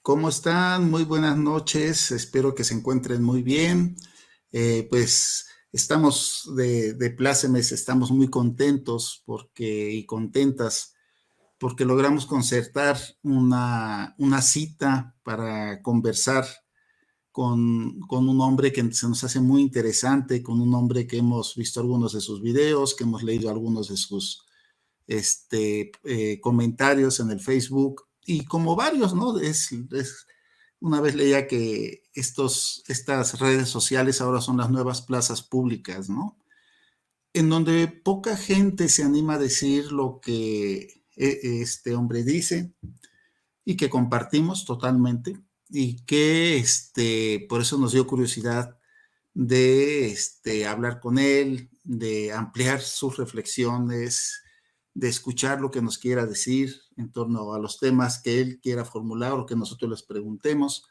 ¿Cómo están? Muy buenas noches. Espero que se encuentren muy bien. Pues estamos de plácemes, estamos muy contentos y contentas porque logramos concertar una cita para conversar con un hombre que se nos hace muy interesante, con un hombre que hemos visto algunos de sus videos, que hemos leído algunos de sus comentarios en el Facebook y como varios, ¿no? Una vez leía que estas redes sociales ahora son las nuevas plazas públicas, ¿no? En donde poca gente se anima a decir lo que este hombre dice y que compartimos totalmente y que por eso nos dio curiosidad de hablar con él, de ampliar sus reflexiones, de escuchar lo que nos quiera decir en torno a los temas que él quiera formular o que nosotros les preguntemos.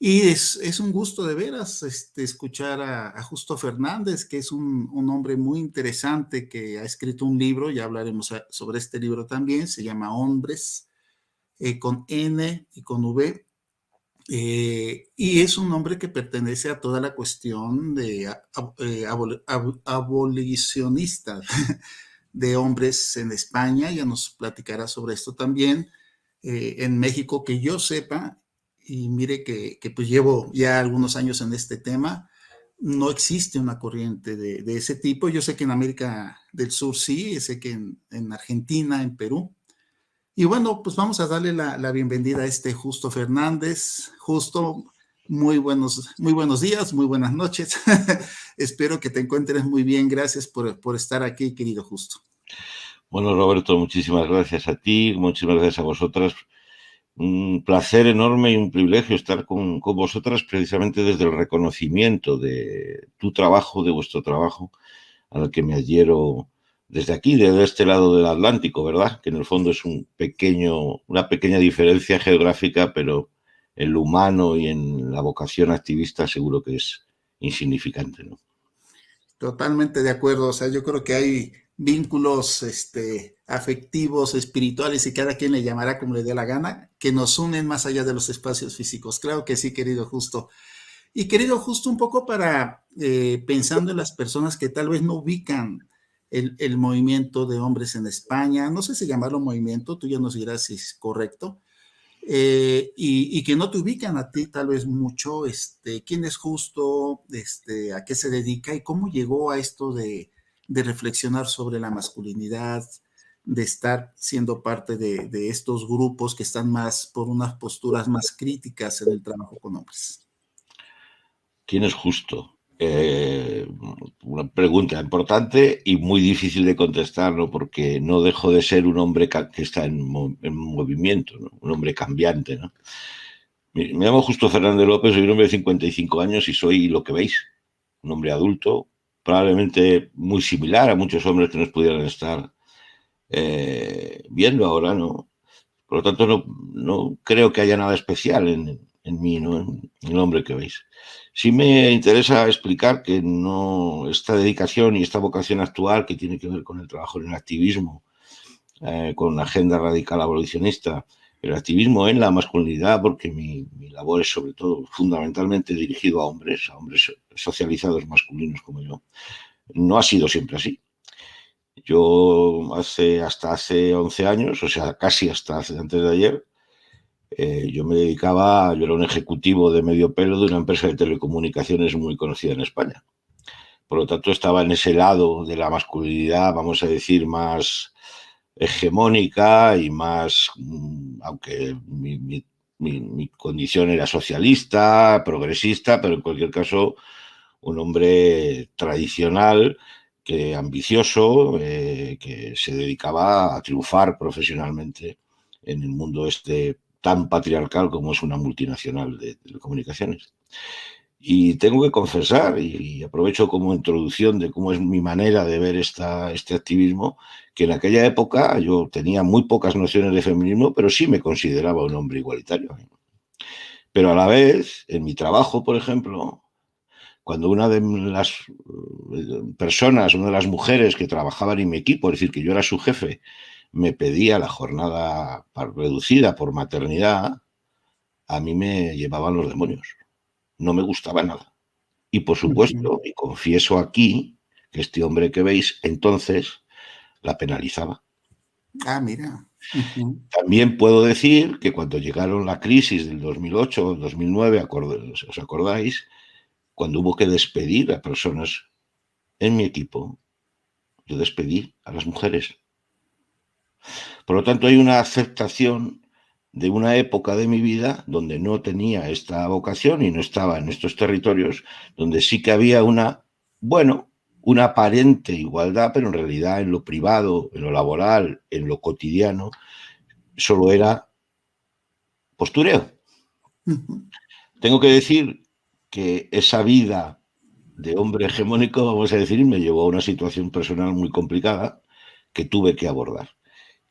Y es un gusto de veras escuchar a Justo Fernández, que es un hombre muy interesante que ha escrito un libro, ya hablaremos sobre este libro también, se llama Hombres, con N y con V, y es un hombre que pertenece a toda la cuestión de abolicionista de hombres en España, ya nos platicará sobre esto también. En México, que yo sepa, y mire que pues llevo ya algunos años en este tema, no existe una corriente de ese tipo. Yo sé que en América del Sur sí, sé que en Argentina, en Perú. Y bueno, pues vamos a darle la bienvenida a Justo Fernández. Justo, muy buenos días, muy buenas noches. Espero que te encuentres muy bien. Gracias por estar aquí, querido Justo. Bueno, Roberto, muchísimas gracias a ti, muchísimas gracias a vosotras. Un placer enorme y un privilegio estar con vosotras precisamente desde el reconocimiento de tu trabajo, de vuestro trabajo, al que me adhiero desde aquí, desde este lado del Atlántico, ¿verdad? Que en el fondo es una pequeña diferencia geográfica, pero en lo humano y en la vocación activista seguro que es insignificante, ¿no? Totalmente de acuerdo. O sea, yo creo que hay vínculos afectivos, espirituales, y cada quien le llamará como le dé la gana, que nos unen más allá de los espacios físicos. Claro que sí, querido Justo. Y querido Justo, un poco para pensando en las personas que tal vez no ubican el movimiento de hombres en España, no sé si llamarlo movimiento, tú ya nos dirás si es correcto, y que no te ubican a ti tal vez mucho, quién es Justo, a qué se dedica y cómo llegó a esto de reflexionar sobre la masculinidad, de estar siendo parte de estos grupos que están más por unas posturas más críticas en el trabajo con hombres. ¿Quién es justo? Una pregunta importante y muy difícil de contestar, ¿no? Porque no dejo de ser un hombre que está en movimiento, ¿no? Un hombre cambiante, ¿no? Me llamo Justo Fernández López, soy un hombre de 55 años y soy lo que veis, un hombre adulto, probablemente muy similar a muchos hombres que nos pudieran estar viendo ahora, ¿no? Por lo tanto, no creo que haya nada especial en mí, ¿no? En el hombre que veis. Sí me interesa explicar que no esta dedicación y esta vocación actual que tiene que ver con el trabajo en el activismo, con una agenda radical abolicionista, el activismo en la masculinidad, porque mi labor es sobre todo fundamentalmente dirigido a hombres socializados masculinos como yo, no ha sido siempre así. Yo hasta hace 11 años, o sea, casi antes de ayer, yo era un ejecutivo de medio pelo de una empresa de telecomunicaciones muy conocida en España. Por lo tanto, estaba en ese lado de la masculinidad, vamos a decir, más hegemónica y más, aunque mi condición era socialista, progresista, pero en cualquier caso, un hombre tradicional, ambicioso, que se dedicaba a triunfar profesionalmente en el mundo tan patriarcal como es una multinacional de telecomunicaciones. Y tengo que confesar, y aprovecho como introducción de cómo es mi manera de ver este activismo, que en aquella época yo tenía muy pocas nociones de feminismo, pero sí me consideraba un hombre igualitario. Pero a la vez, en mi trabajo, por ejemplo, cuando una de las personas, una de las mujeres que trabajaban en mi equipo, es decir, que yo era su jefe, me pedía la jornada reducida por maternidad, a mí me llevaban los demonios. No me gustaba nada. Y por Ujú. supuesto, y confieso aquí, que este hombre que veis entonces la penalizaba. Ah, mira. Ujú. También puedo decir que cuando llegaron la crisis del 2008 o 2009, ¿os acordáis? Cuando hubo que despedir a personas en mi equipo, yo despedí a las mujeres. Por lo tanto, hay una aceptación de una época de mi vida donde no tenía esta vocación y no estaba en estos territorios, donde sí que había bueno, una aparente igualdad, pero en realidad en lo privado, en lo laboral, en lo cotidiano, solo era postureo. Ujú. Tengo que decir que esa vida de hombre hegemónico, vamos a decir, me llevó a una situación personal muy complicada que tuve que abordar.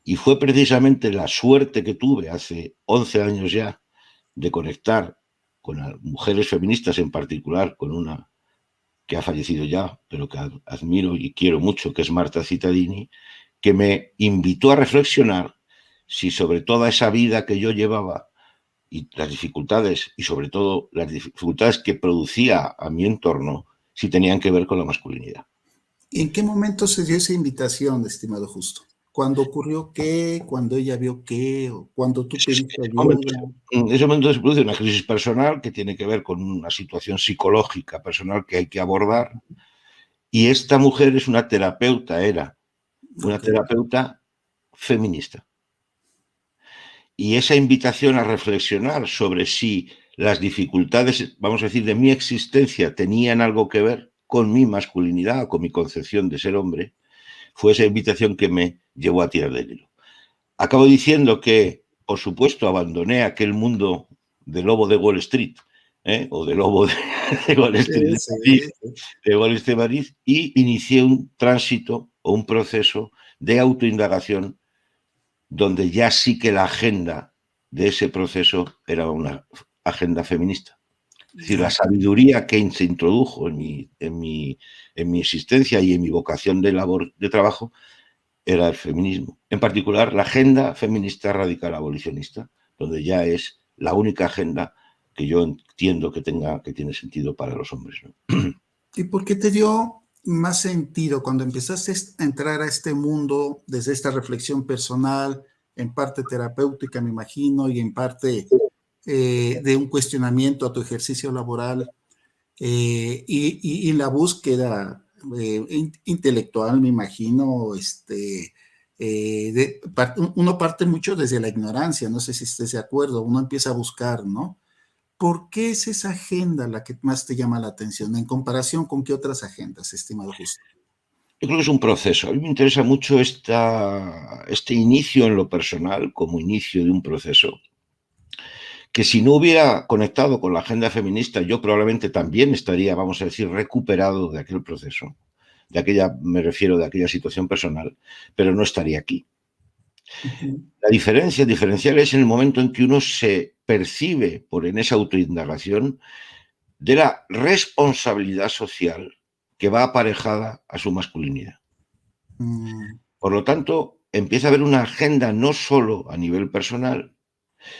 Y fue precisamente la suerte que tuve hace 11 años ya de conectar con mujeres feministas, en particular con una que ha fallecido ya, pero que admiro y quiero mucho, que es Marta Cittadini, que me invitó a reflexionar si sobre toda esa vida que yo llevaba y las dificultades, y sobre todo las dificultades que producía a mi entorno, si tenían que ver con la masculinidad. ¿Y en qué momento se dio esa invitación, estimado Justo? ¿Cuándo ocurrió qué? ¿Cuándo ella vio qué? ¿O cuando tú pediste ayuda? En ese momento se produce una crisis personal que tiene que ver con una situación psicológica personal que hay que abordar. Y esta mujer es una terapeuta, era una Ok. terapeuta feminista. Y esa invitación a reflexionar sobre si las dificultades, vamos a decir, de mi existencia tenían algo que ver con mi masculinidad o con mi concepción de ser hombre, fue esa invitación que me llevó a tirar del hilo. Acabo diciendo que, por supuesto, abandoné aquel mundo de lobo de Wall Street, o de lobo de Wall Sí, Street sí, sí. de Wall Street de Madrid, y inicié un tránsito o un proceso de autoindagación donde ya sí que la agenda de ese proceso era una agenda feminista. Es decir, la Ah, sabiduría que se introdujo en mi existencia y en mi vocación de labor de trabajo era el feminismo. En particular, la agenda feminista radical abolicionista, donde ya es la única agenda que yo entiendo que tiene sentido para los hombres, ¿no? ¿y por qué te dio más sentido cuando empezaste a entrar a este mundo desde esta reflexión personal, en parte terapéutica, me imagino, y en parte de un cuestionamiento a tu ejercicio laboral y la búsqueda intelectual, me imagino, uno parte mucho desde la ignorancia, no sé si estés de acuerdo, uno empieza a buscar, ¿no? ¿Por qué es esa agenda la que más te llama la atención en comparación con qué otras agendas, estimado Justo? Yo creo que es un proceso. A mí me interesa mucho este inicio en lo personal como inicio de un proceso, que si no hubiera conectado con la agenda feminista, yo probablemente también estaría, vamos a decir, recuperado de aquel proceso, me refiero, de aquella situación personal, pero no estaría aquí. Ujú. La diferencia diferencial es en el momento en que uno se percibe en esa autoindagación de la responsabilidad social que va aparejada a su masculinidad. Mm, Por lo tanto, empieza a haber una agenda no solo a nivel personal,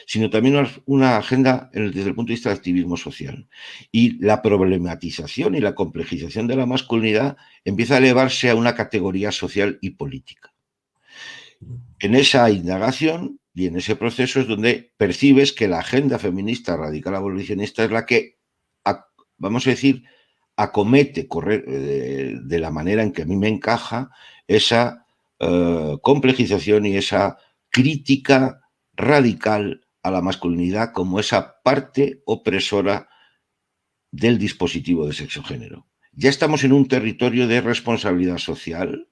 sino también una agenda desde el punto de vista del activismo social. Y la problematización y la complejización de la masculinidad empieza a elevarse a una categoría social y política. En esa indagación y en ese proceso es donde percibes que la agenda feminista radical abolicionista es la que, vamos a decir, acomete de la manera en que a mí me encaja esa complejización y esa crítica radical a la masculinidad como esa parte opresora del dispositivo de sexo-género. Ya estamos en un territorio de responsabilidad social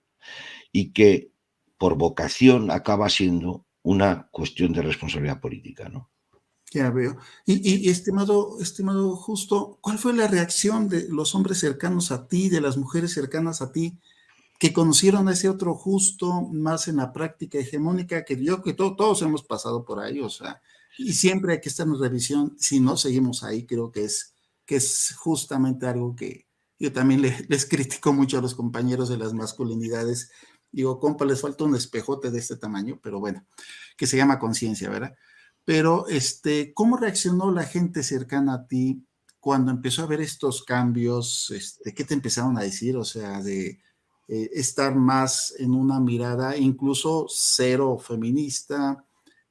y que por vocación acaba siendo una cuestión de responsabilidad política, ¿no? ya veo. Estimado Justo, ¿cuál fue la reacción de los hombres cercanos a ti, de las mujeres cercanas a ti, que conocieron a ese otro Justo más en la práctica hegemónica, que yo que todos hemos pasado por ahí, o sea, y siempre hay que estar en revisión, si no seguimos ahí, creo que es justamente algo que yo también les critico mucho a los compañeros de las masculinidades. Digo, compa, les falta un espejote de este tamaño, pero bueno, que se llama conciencia, ¿verdad? pero ¿cómo reaccionó la gente cercana a ti cuando empezó a ver estos cambios? ¿Qué te empezaron a decir? O sea, de estar más en una mirada incluso cero feminista,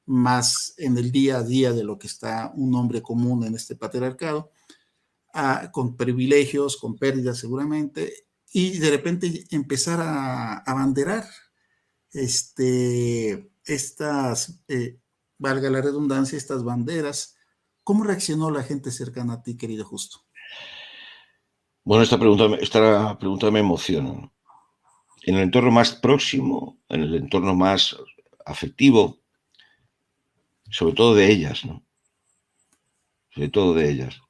más en el día a día de lo que está un hombre común en este patriarcado, con privilegios, con pérdidas seguramente, y de repente empezar a abanderar estas, valga la redundancia, estas banderas. ¿Cómo reaccionó la gente cercana a ti, querido Justo? Bueno, esta pregunta me emociona. En el entorno más próximo, en el entorno más afectivo, sobre todo de ellas, ¿no? Sobre todo de ellas.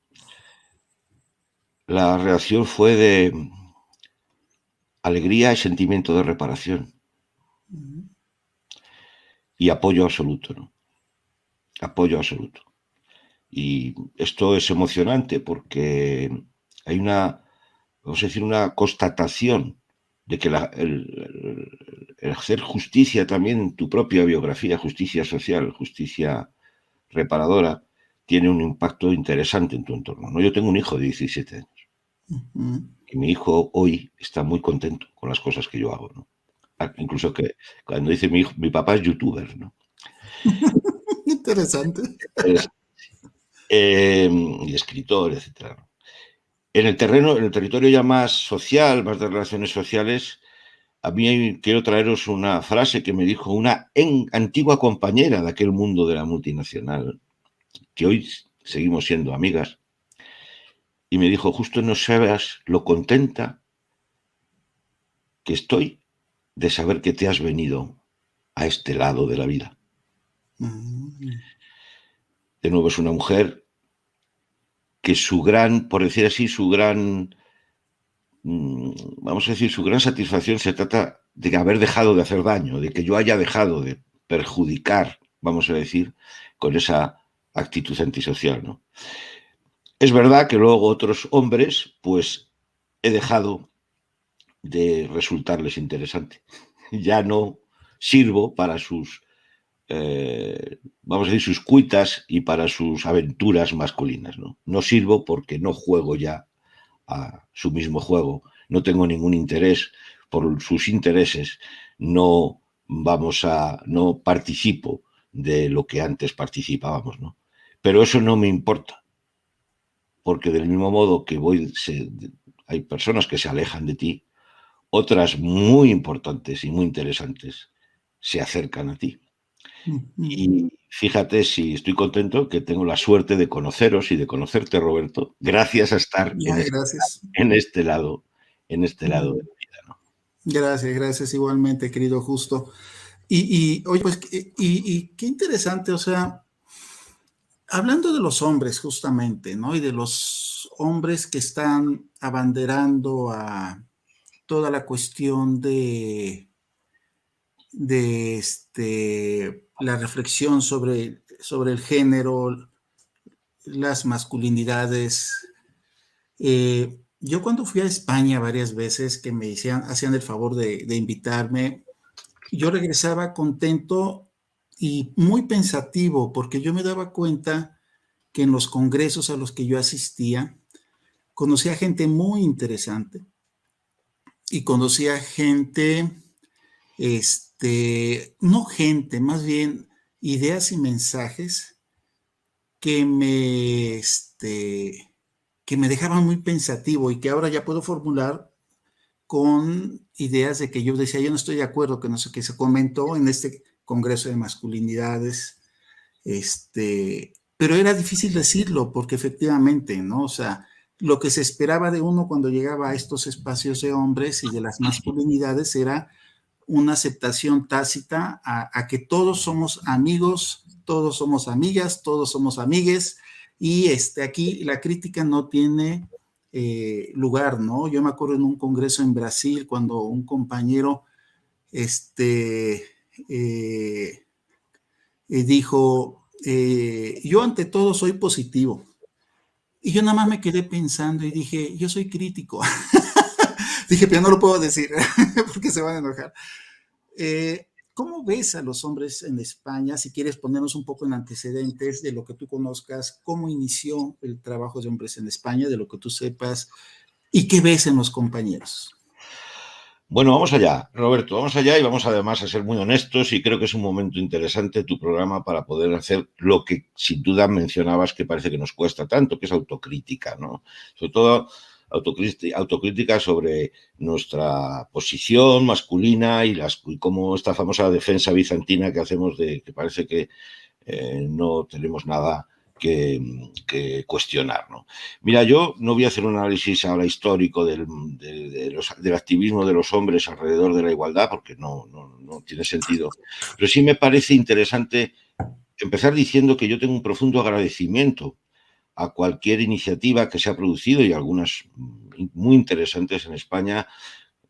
La reacción fue de alegría y sentimiento de reparación y apoyo absoluto, ¿no? Apoyo absoluto. Y esto es emocionante porque hay vamos a decir, una constatación de que el hacer justicia también en tu propia biografía, justicia social, justicia reparadora, tiene un impacto interesante en tu entorno, ¿no? Yo tengo un hijo de 17 años y mi hijo hoy está muy contento con las cosas que yo hago, ¿no? Incluso que cuando dice mi hijo, mi papá es youtuber, ¿no? Interesante. Es, y escritor, etcétera. En el territorio ya más social, más de relaciones sociales, a mí quiero traeros una frase que me dijo una antigua compañera de aquel mundo de la multinacional, que hoy seguimos siendo amigas, y me dijo: justo no sabes lo contenta que estoy de saber que te has venido a este lado de la vida. De nuevo, es una mujer que por decir así, vamos a decir, su gran satisfacción se trata de haber dejado de hacer daño, de que yo haya dejado de perjudicar, vamos a decir, con esa actitud antisocial, ¿no? Es verdad que luego otros hombres, pues he dejado de resultarles interesante. Ya no sirvo para vamos a decir, sus cuitas y para sus aventuras masculinas, ¿no? No sirvo porque no juego ya a su mismo juego, no tengo ningún interés por sus intereses, no participo de lo que antes participábamos, ¿no? Pero eso no me importa, porque del mismo modo que hay personas que se alejan de ti, otras muy importantes y muy interesantes se acercan a ti. Y fíjate si estoy contento que tengo la suerte de conoceros y de conocerte, Roberto, gracias a estar Ay, gracias. en este lado de la vida, ¿no? Gracias, gracias igualmente, querido Justo. Oye, pues, y qué interesante, o sea, hablando de los hombres justamente, ¿no? Y de los hombres que están abanderando a toda la cuestión de la reflexión sobre el género, las masculinidades. Yo cuando fui a España varias veces que hacían el favor de invitarme, yo regresaba contento y muy pensativo porque yo me daba cuenta que en los congresos a los que yo asistía, conocía gente muy interesante y conocía gente, no gente, más bien ideas y mensajes que que me dejaban muy pensativo y que ahora ya puedo formular con ideas de que yo decía, yo no estoy de acuerdo con eso que se comentó en este Congreso de Masculinidades, pero era difícil decirlo porque efectivamente, ¿no? O sea, lo que se esperaba de uno cuando llegaba a estos espacios de hombres y de las masculinidades era una aceptación tácita a que todos somos amigos, todos somos amigas, todos somos amigues, y aquí la crítica no tiene lugar, ¿no? Yo me acuerdo en un congreso en Brasil cuando un compañero dijo, yo ante todo soy positivo. Y yo nada más me quedé pensando y dije, yo soy crítico. Dije, pero no lo puedo decir porque se van a enojar. ¿Cómo ves a los hombres en España? Si quieres ponernos un poco en antecedentes de lo que tú conozcas, ¿cómo inició el trabajo de hombres en España, de lo que tú sepas, y qué ves en los compañeros? Bueno, vamos allá, Roberto, vamos allá y vamos además a ser muy honestos y creo que es un momento interesante tu programa para poder hacer lo que sin duda mencionabas que parece que nos cuesta tanto, que es autocrítica, ¿no? Sobre todo autocrítica sobre nuestra posición masculina y cómo esta famosa defensa bizantina que hacemos de que parece que no tenemos nada que cuestionar, ¿no? Mira, yo no voy a hacer un análisis ahora histórico del activismo de los hombres alrededor de la igualdad, porque no tiene sentido, pero sí me parece interesante empezar diciendo que yo tengo un profundo agradecimiento a cualquier iniciativa que se ha producido y algunas muy interesantes en España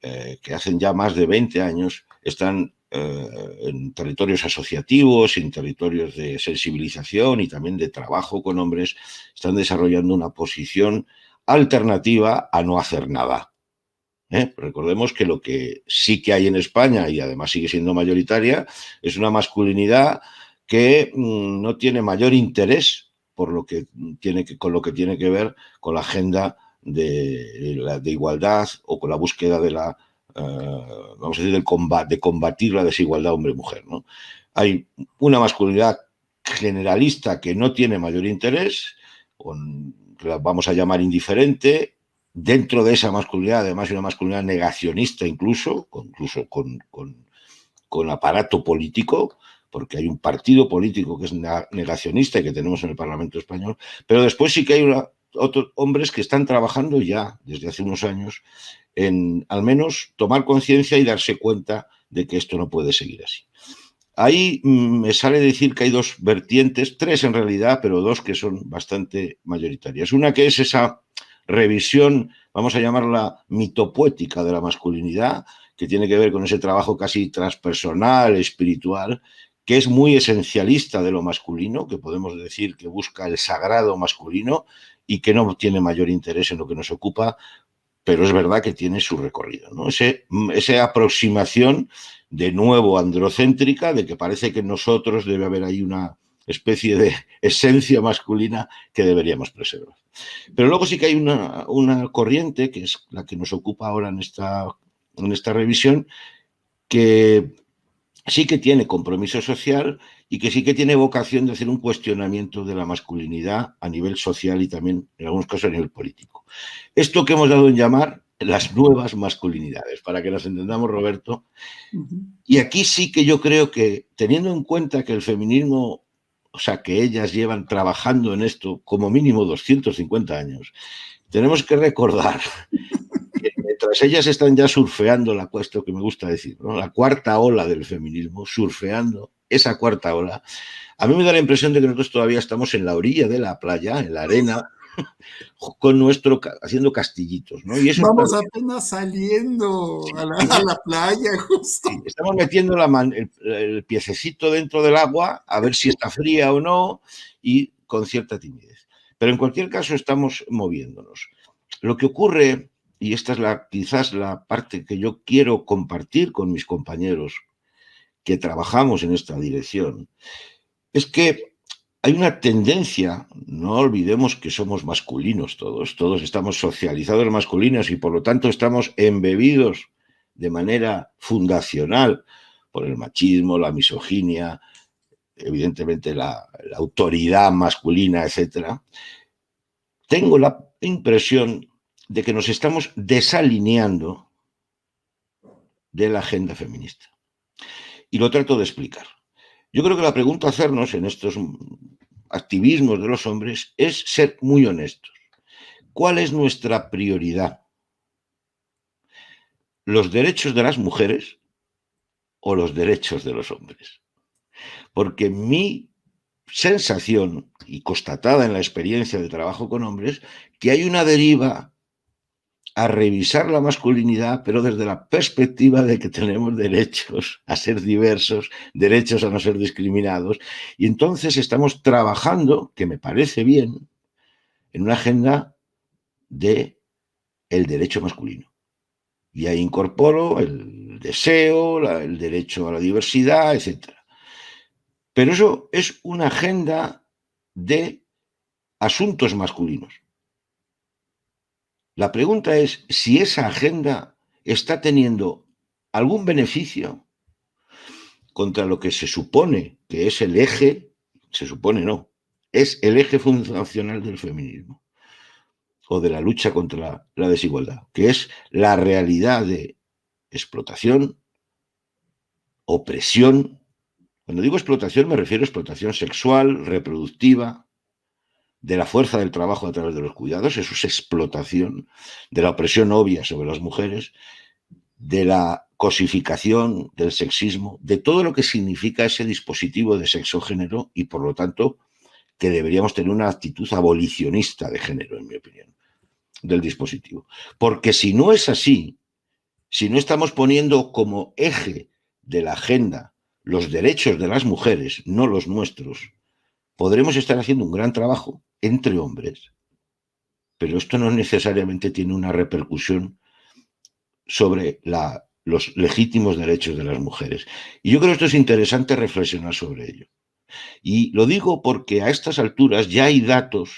que hacen ya más de 20 años están en territorios asociativos, en territorios de sensibilización y también de trabajo con hombres, están desarrollando una posición alternativa a no hacer nada. Recordemos que lo que sí que hay en España, y además sigue siendo mayoritaria, es una masculinidad que no tiene mayor interés por lo que con lo que tiene que ver con la agenda de igualdad o con la búsqueda de la, vamos a decir, de combatir la desigualdad hombre-mujer, ¿no? Hay una masculinidad generalista que no tiene mayor interés, que la vamos a llamar indiferente. Dentro de esa masculinidad, además, hay una masculinidad negacionista incluso con aparato político, porque hay un partido político que es negacionista y que tenemos en el Parlamento español, pero después sí que hay otros hombres que están trabajando ya desde hace unos años en al menos tomar conciencia y darse cuenta de que esto no puede seguir así. Ahí me sale decir que hay dos vertientes, tres en realidad, pero dos que son bastante mayoritarias. Una que es esa revisión, vamos a llamarla mitopoética de la masculinidad, que tiene que ver con ese trabajo casi transpersonal, espiritual, que es muy esencialista de lo masculino, que podemos decir que busca el sagrado masculino y que no tiene mayor interés en lo que nos ocupa, pero es verdad que tiene su recorrido, ¿no? Esa aproximación de nuevo androcéntrica, de que parece que en nosotros debe haber ahí una especie de esencia masculina que deberíamos preservar. Pero luego sí que hay una corriente, que es la que nos ocupa ahora en esta revisión, que sí que tiene compromiso social y que sí que tiene vocación de hacer un cuestionamiento de la masculinidad a nivel social y también, en algunos casos, a nivel político. Esto que hemos dado en llamar las nuevas masculinidades, para que las entendamos, Roberto. Y aquí sí que yo creo que, teniendo en cuenta que el feminismo, o sea, que ellas llevan trabajando en esto como mínimo 250 años, tenemos que recordar que mientras ellas están ya surfeando esto que me gusta decir, ¿no? La cuarta ola del feminismo, surfeando esa cuarta ola, a mí me da la impresión de que nosotros todavía estamos en la orilla de la playa, en la arena, haciendo castillitos, ¿no? Y eso Vamos apenas saliendo a la playa, justo. sí, estamos metiendo el piececito dentro del agua a ver si está fría o no y con cierta timidez. Pero en cualquier caso estamos moviéndonos. Lo que ocurre, y esta es quizás la parte que yo quiero compartir con mis compañeros que trabajamos en esta dirección, es que hay una tendencia, no olvidemos que somos masculinos todos estamos socializados masculinos y por lo tanto estamos embebidos de manera fundacional por el machismo, la misoginia, evidentemente la autoridad masculina, etc. Tengo la impresión de que nos estamos desalineando de la agenda feminista. Y lo trato de explicar. Yo creo que la pregunta a hacernos en estos activismos de los hombres es ser muy honestos. ¿Cuál es nuestra prioridad? ¿Los derechos de las mujeres o los derechos de los hombres? Porque mi sensación, y constatada en la experiencia de trabajo con hombres, que hay una deriva a revisar la masculinidad, pero desde la perspectiva de que tenemos derechos a ser diversos, derechos a no ser discriminados, y entonces estamos trabajando, que me parece bien, en una agenda de el derecho masculino. Y ahí incorporo el el deseo, el derecho a la diversidad, etc. Pero eso es una agenda de asuntos masculinos. La pregunta es si esa agenda está teniendo algún beneficio contra lo que se supone que es el eje, se supone no, es el eje fundacional del feminismo o de la lucha contra la desigualdad, que es la realidad de explotación, opresión. Cuando digo explotación me refiero a explotación sexual, reproductiva, de la fuerza del trabajo a través de los cuidados, eso es explotación, de la opresión obvia sobre las mujeres, de la cosificación, del sexismo, de todo lo que significa ese dispositivo de sexo-género y, por lo tanto, que deberíamos tener una actitud abolicionista de género, en mi opinión, del dispositivo. Porque si no es así, si no estamos poniendo como eje de la agenda los derechos de las mujeres, no los nuestros, podremos estar haciendo un gran trabajo entre hombres, pero esto no necesariamente tiene una repercusión sobre los legítimos derechos de las mujeres. Y yo creo que esto es interesante reflexionar sobre ello. Y lo digo porque a estas alturas ya hay datos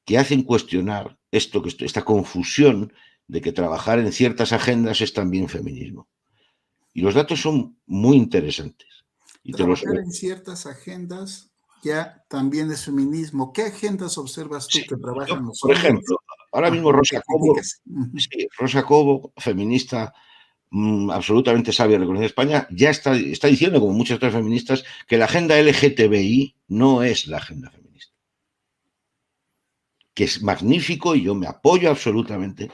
que hacen cuestionar esta confusión de que trabajar en ciertas agendas es también feminismo. Y los datos son muy interesantes. Y trabajar en ciertas agendas ya también es feminismo. ¿Qué agendas observas tú que trabajan los por hombres? ejemplo, ahora mismo Rosa Cobo, sí, Rosa Cobo, feminista absolutamente sabia, reconocida en España, ya está diciendo, como muchas otras feministas, que la agenda LGTBI no es la agenda feminista. Que es magnífico y yo me apoyo absolutamente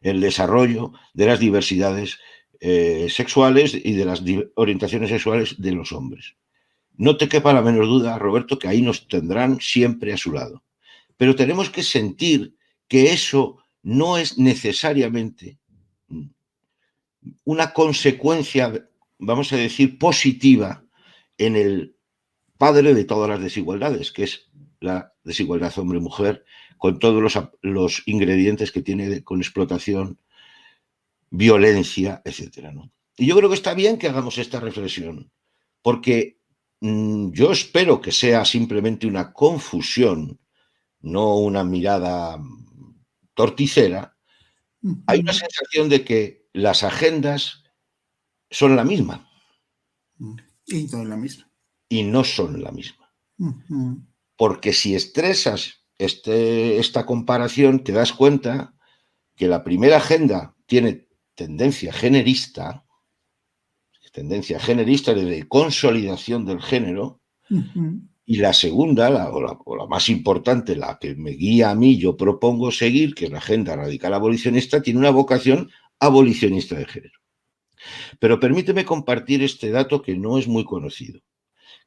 en el desarrollo de las diversidades sexuales y de las orientaciones sexuales de los hombres. No te quepa la menor duda, Roberto, que ahí nos tendrán siempre a su lado. Pero tenemos que sentir que eso no es necesariamente una consecuencia, vamos a decir, positiva en el padre de todas las desigualdades, que es la desigualdad hombre-mujer, con todos los ingredientes que tiene con explotación, violencia, etcétera, ¿no? Y yo creo que está bien que hagamos esta reflexión, porque yo espero que sea simplemente una confusión, no una mirada torticera. Hay una sensación de que las agendas son la misma. Y no la misma. Y no son la misma. Porque si estresas esta comparación, te das cuenta que la primera agenda tiene tendencia generista de consolidación del género, y la segunda, o la más importante, la que me guía a mí, yo propongo seguir, que es la agenda radical abolicionista, tiene una vocación abolicionista de género. Pero permíteme compartir este dato que no es muy conocido,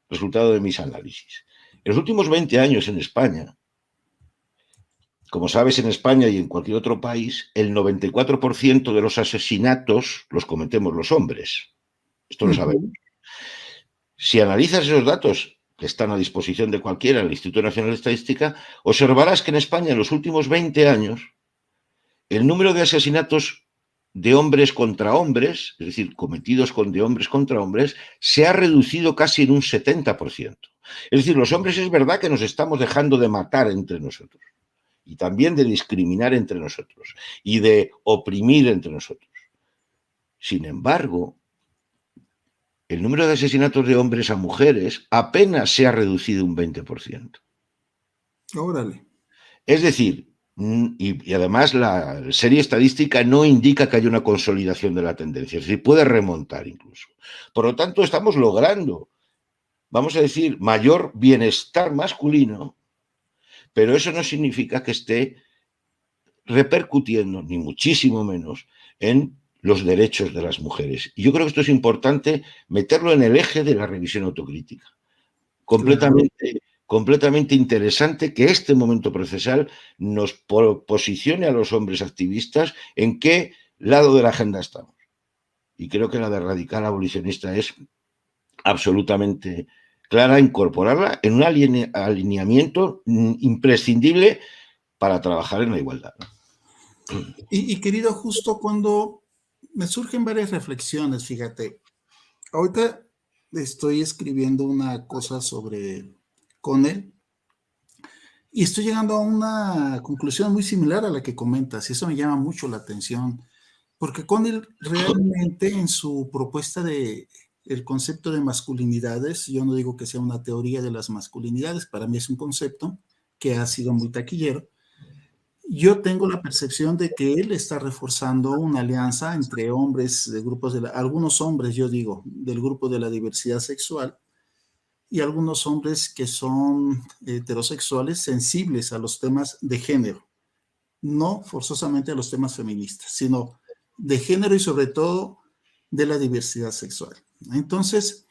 resultado de mis análisis. En los últimos 20 años en España, como sabes, en España y en cualquier otro país, el 94% de los asesinatos los cometemos los hombres. Esto lo sabemos. Si analizas esos datos, que están a disposición de cualquiera en el Instituto Nacional de Estadística, observarás que en España en los últimos 20 años el número de asesinatos de hombres contra hombres, es decir, cometidos de hombres contra hombres, se ha reducido casi en un 70%. Es decir, los hombres es verdad que nos estamos dejando de matar entre nosotros y también de discriminar entre nosotros y de oprimir entre nosotros. Sin embargo, el número de asesinatos de hombres a mujeres apenas se ha reducido un 20%. Órale. Es decir, y además la serie estadística no indica que haya una consolidación de la tendencia, es decir, puede remontar incluso. Por lo tanto, estamos logrando, vamos a decir, mayor bienestar masculino, pero eso no significa que esté repercutiendo, ni muchísimo menos, en los derechos de las mujeres. Y yo creo que esto es importante meterlo en el eje de la revisión autocrítica. Completamente interesante que este momento procesal nos posicione a los hombres activistas en qué lado de la agenda estamos. Y creo que la de radical abolicionista es absolutamente clara, incorporarla en un alineamiento imprescindible para trabajar en la igualdad. Y querido, justo cuando me surgen varias reflexiones, fíjate. Ahorita estoy escribiendo una cosa sobre Connell y estoy llegando a una conclusión muy similar a la que comentas, y eso me llama mucho la atención, porque Connell realmente en su propuesta de el concepto de masculinidades, yo no digo que sea una teoría de las masculinidades, para mí es un concepto que ha sido muy taquillero. Yo tengo la percepción de que él está reforzando una alianza entre hombres de grupos algunos hombres, yo digo, del grupo de la diversidad sexual y algunos hombres que son heterosexuales sensibles a los temas de género, no forzosamente a los temas feministas, sino de género y sobre todo de la diversidad sexual. Entonces,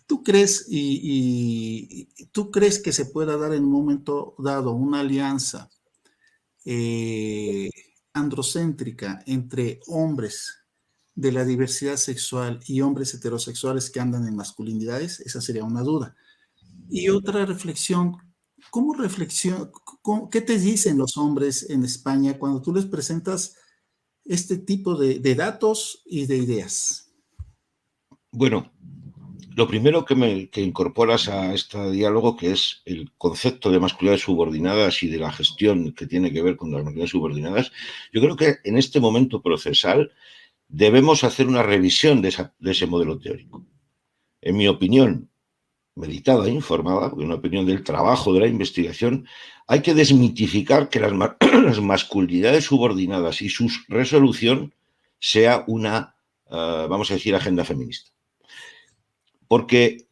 ¿tú crees que se pueda dar en un momento dado una alianza eh, androcéntrica entre hombres de la diversidad sexual y hombres heterosexuales que andan en masculinidades? Esa sería una duda. Y otra reflexión, ¿qué te dicen los hombres en España cuando tú les presentas este tipo de datos y de ideas? Bueno, lo primero que incorporas a este diálogo, que es el concepto de masculinidades subordinadas y de la gestión que tiene que ver con las masculinidades subordinadas, yo creo que en este momento procesal debemos hacer una revisión de ese modelo teórico. En mi opinión, meditada e informada, porque una opinión del trabajo, de la investigación, hay que desmitificar que las masculinidades subordinadas y su resolución sea una, vamos a decir, agenda feminista. Porque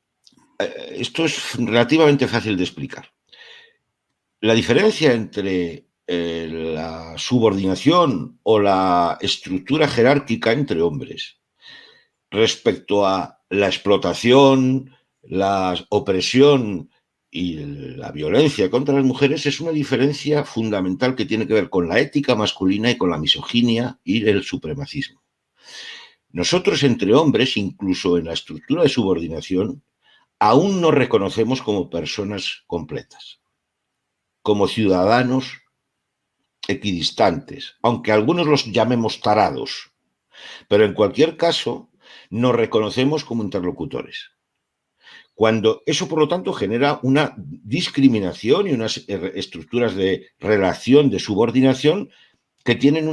esto es relativamente fácil de explicar. La diferencia entre la subordinación o la estructura jerárquica entre hombres respecto a la explotación, la opresión y la violencia contra las mujeres es una diferencia fundamental que tiene que ver con la ética masculina y con la misoginia y el supremacismo. Nosotros entre hombres, incluso en la estructura de subordinación, aún nos reconocemos como personas completas, como ciudadanos equidistantes, aunque algunos los llamemos tarados, pero en cualquier caso nos reconocemos como interlocutores. Cuando eso, por lo tanto, genera una discriminación y unas estructuras de relación, de subordinación, que tienen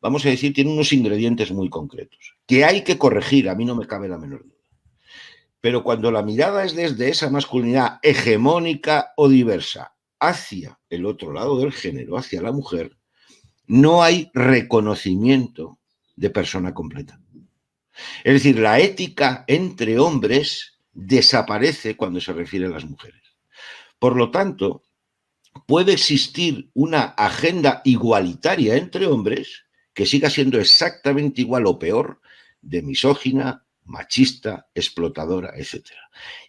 vamos a decir, tienen unos ingredientes muy concretos, que hay que corregir, a mí no me cabe la menor duda. Pero cuando la mirada es desde esa masculinidad hegemónica o diversa hacia el otro lado del género, hacia la mujer, no hay reconocimiento de persona completa. Es decir, la ética entre hombres desaparece cuando se refiere a las mujeres. Por lo tanto, puede existir una agenda igualitaria entre hombres que siga siendo exactamente igual o peor de misógina, machista, explotadora, etc.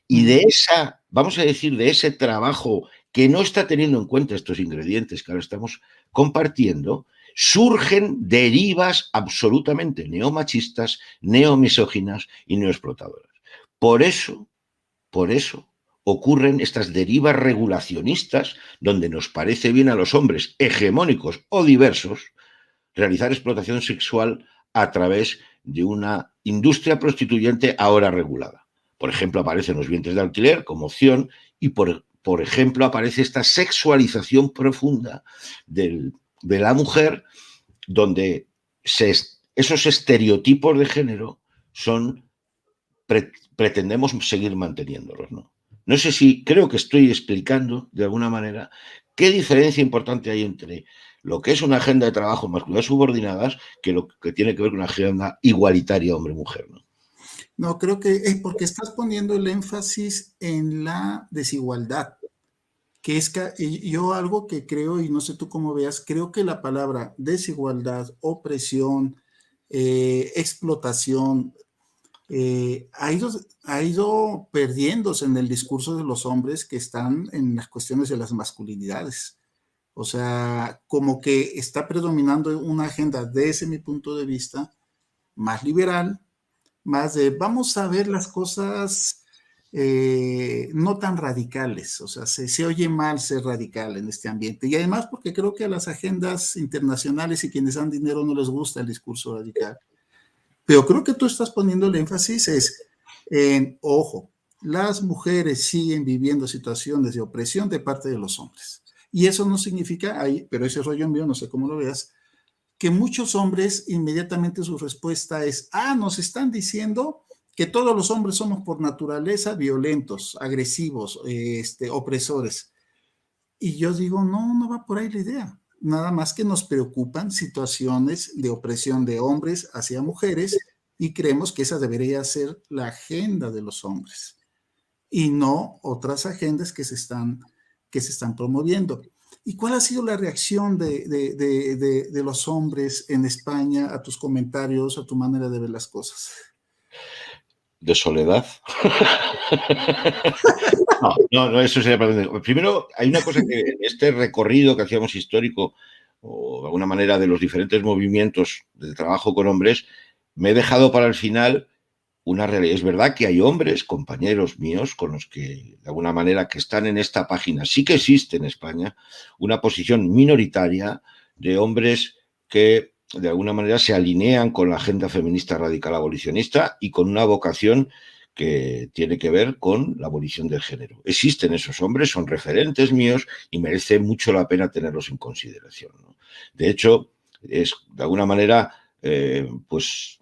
Y de esa, vamos a decir, de ese trabajo que no está teniendo en cuenta estos ingredientes que ahora estamos compartiendo, surgen derivas absolutamente neomachistas, neomisóginas y neoexplotadoras. Por eso ocurren estas derivas regulacionistas donde nos parece bien a los hombres hegemónicos o diversos realizar explotación sexual a través de una industria prostituyente ahora regulada. Por ejemplo, aparecen los vientres de alquiler como opción y, por ejemplo, aparece esta sexualización profunda de la mujer donde esos estereotipos de género pretendemos seguir manteniéndolos, ¿no? No sé si creo que estoy explicando de alguna manera qué diferencia importante hay entre lo que es una agenda de trabajo masculinas subordinadas que lo que tiene que ver con una agenda igualitaria hombre-mujer, ¿no? No, creo que es porque estás poniendo el énfasis en la desigualdad, que es que yo algo que creo, y no sé tú cómo veas, creo que la palabra desigualdad, opresión, explotación, ha ido perdiéndose en el discurso de los hombres que están en las cuestiones de las masculinidades. O sea, como que está predominando una agenda, desde mi punto de vista, más liberal, más de vamos a ver las cosas no tan radicales. O sea, se oye mal ser radical en este ambiente. Y además porque creo que a las agendas internacionales y quienes dan dinero no les gusta el discurso radical. Pero creo que tú estás poniendo el énfasis en, ojo, las mujeres siguen viviendo situaciones de opresión de parte de los hombres. Y eso no significa, pero ese rollo mío, no sé cómo lo veas, que muchos hombres inmediatamente su respuesta es, nos están diciendo que todos los hombres somos por naturaleza violentos, agresivos, opresores. Y yo digo, no, no va por ahí la idea. Nada más que nos preocupan situaciones de opresión de hombres hacia mujeres y creemos que esa debería ser la agenda de los hombres y no otras agendas que se están promoviendo. ¿Y cuál ha sido la reacción de los hombres en España a tus comentarios, a tu manera de ver las cosas? De soledad. No, eso sería para... Primero, hay una cosa que en este recorrido que hacíamos histórico, o de alguna manera de los diferentes movimientos de trabajo con hombres, me he dejado para el final una realidad. Es verdad que hay hombres, compañeros míos, con los que, de alguna manera, que están en esta página. Sí que existe en España una posición minoritaria de hombres que, de alguna manera, se alinean con la agenda feminista radical abolicionista y con una vocación que tiene que ver con la abolición del género. Existen esos hombres, son referentes míos y merece mucho la pena tenerlos en consideración, ¿no? De hecho, es, de alguna manera, pues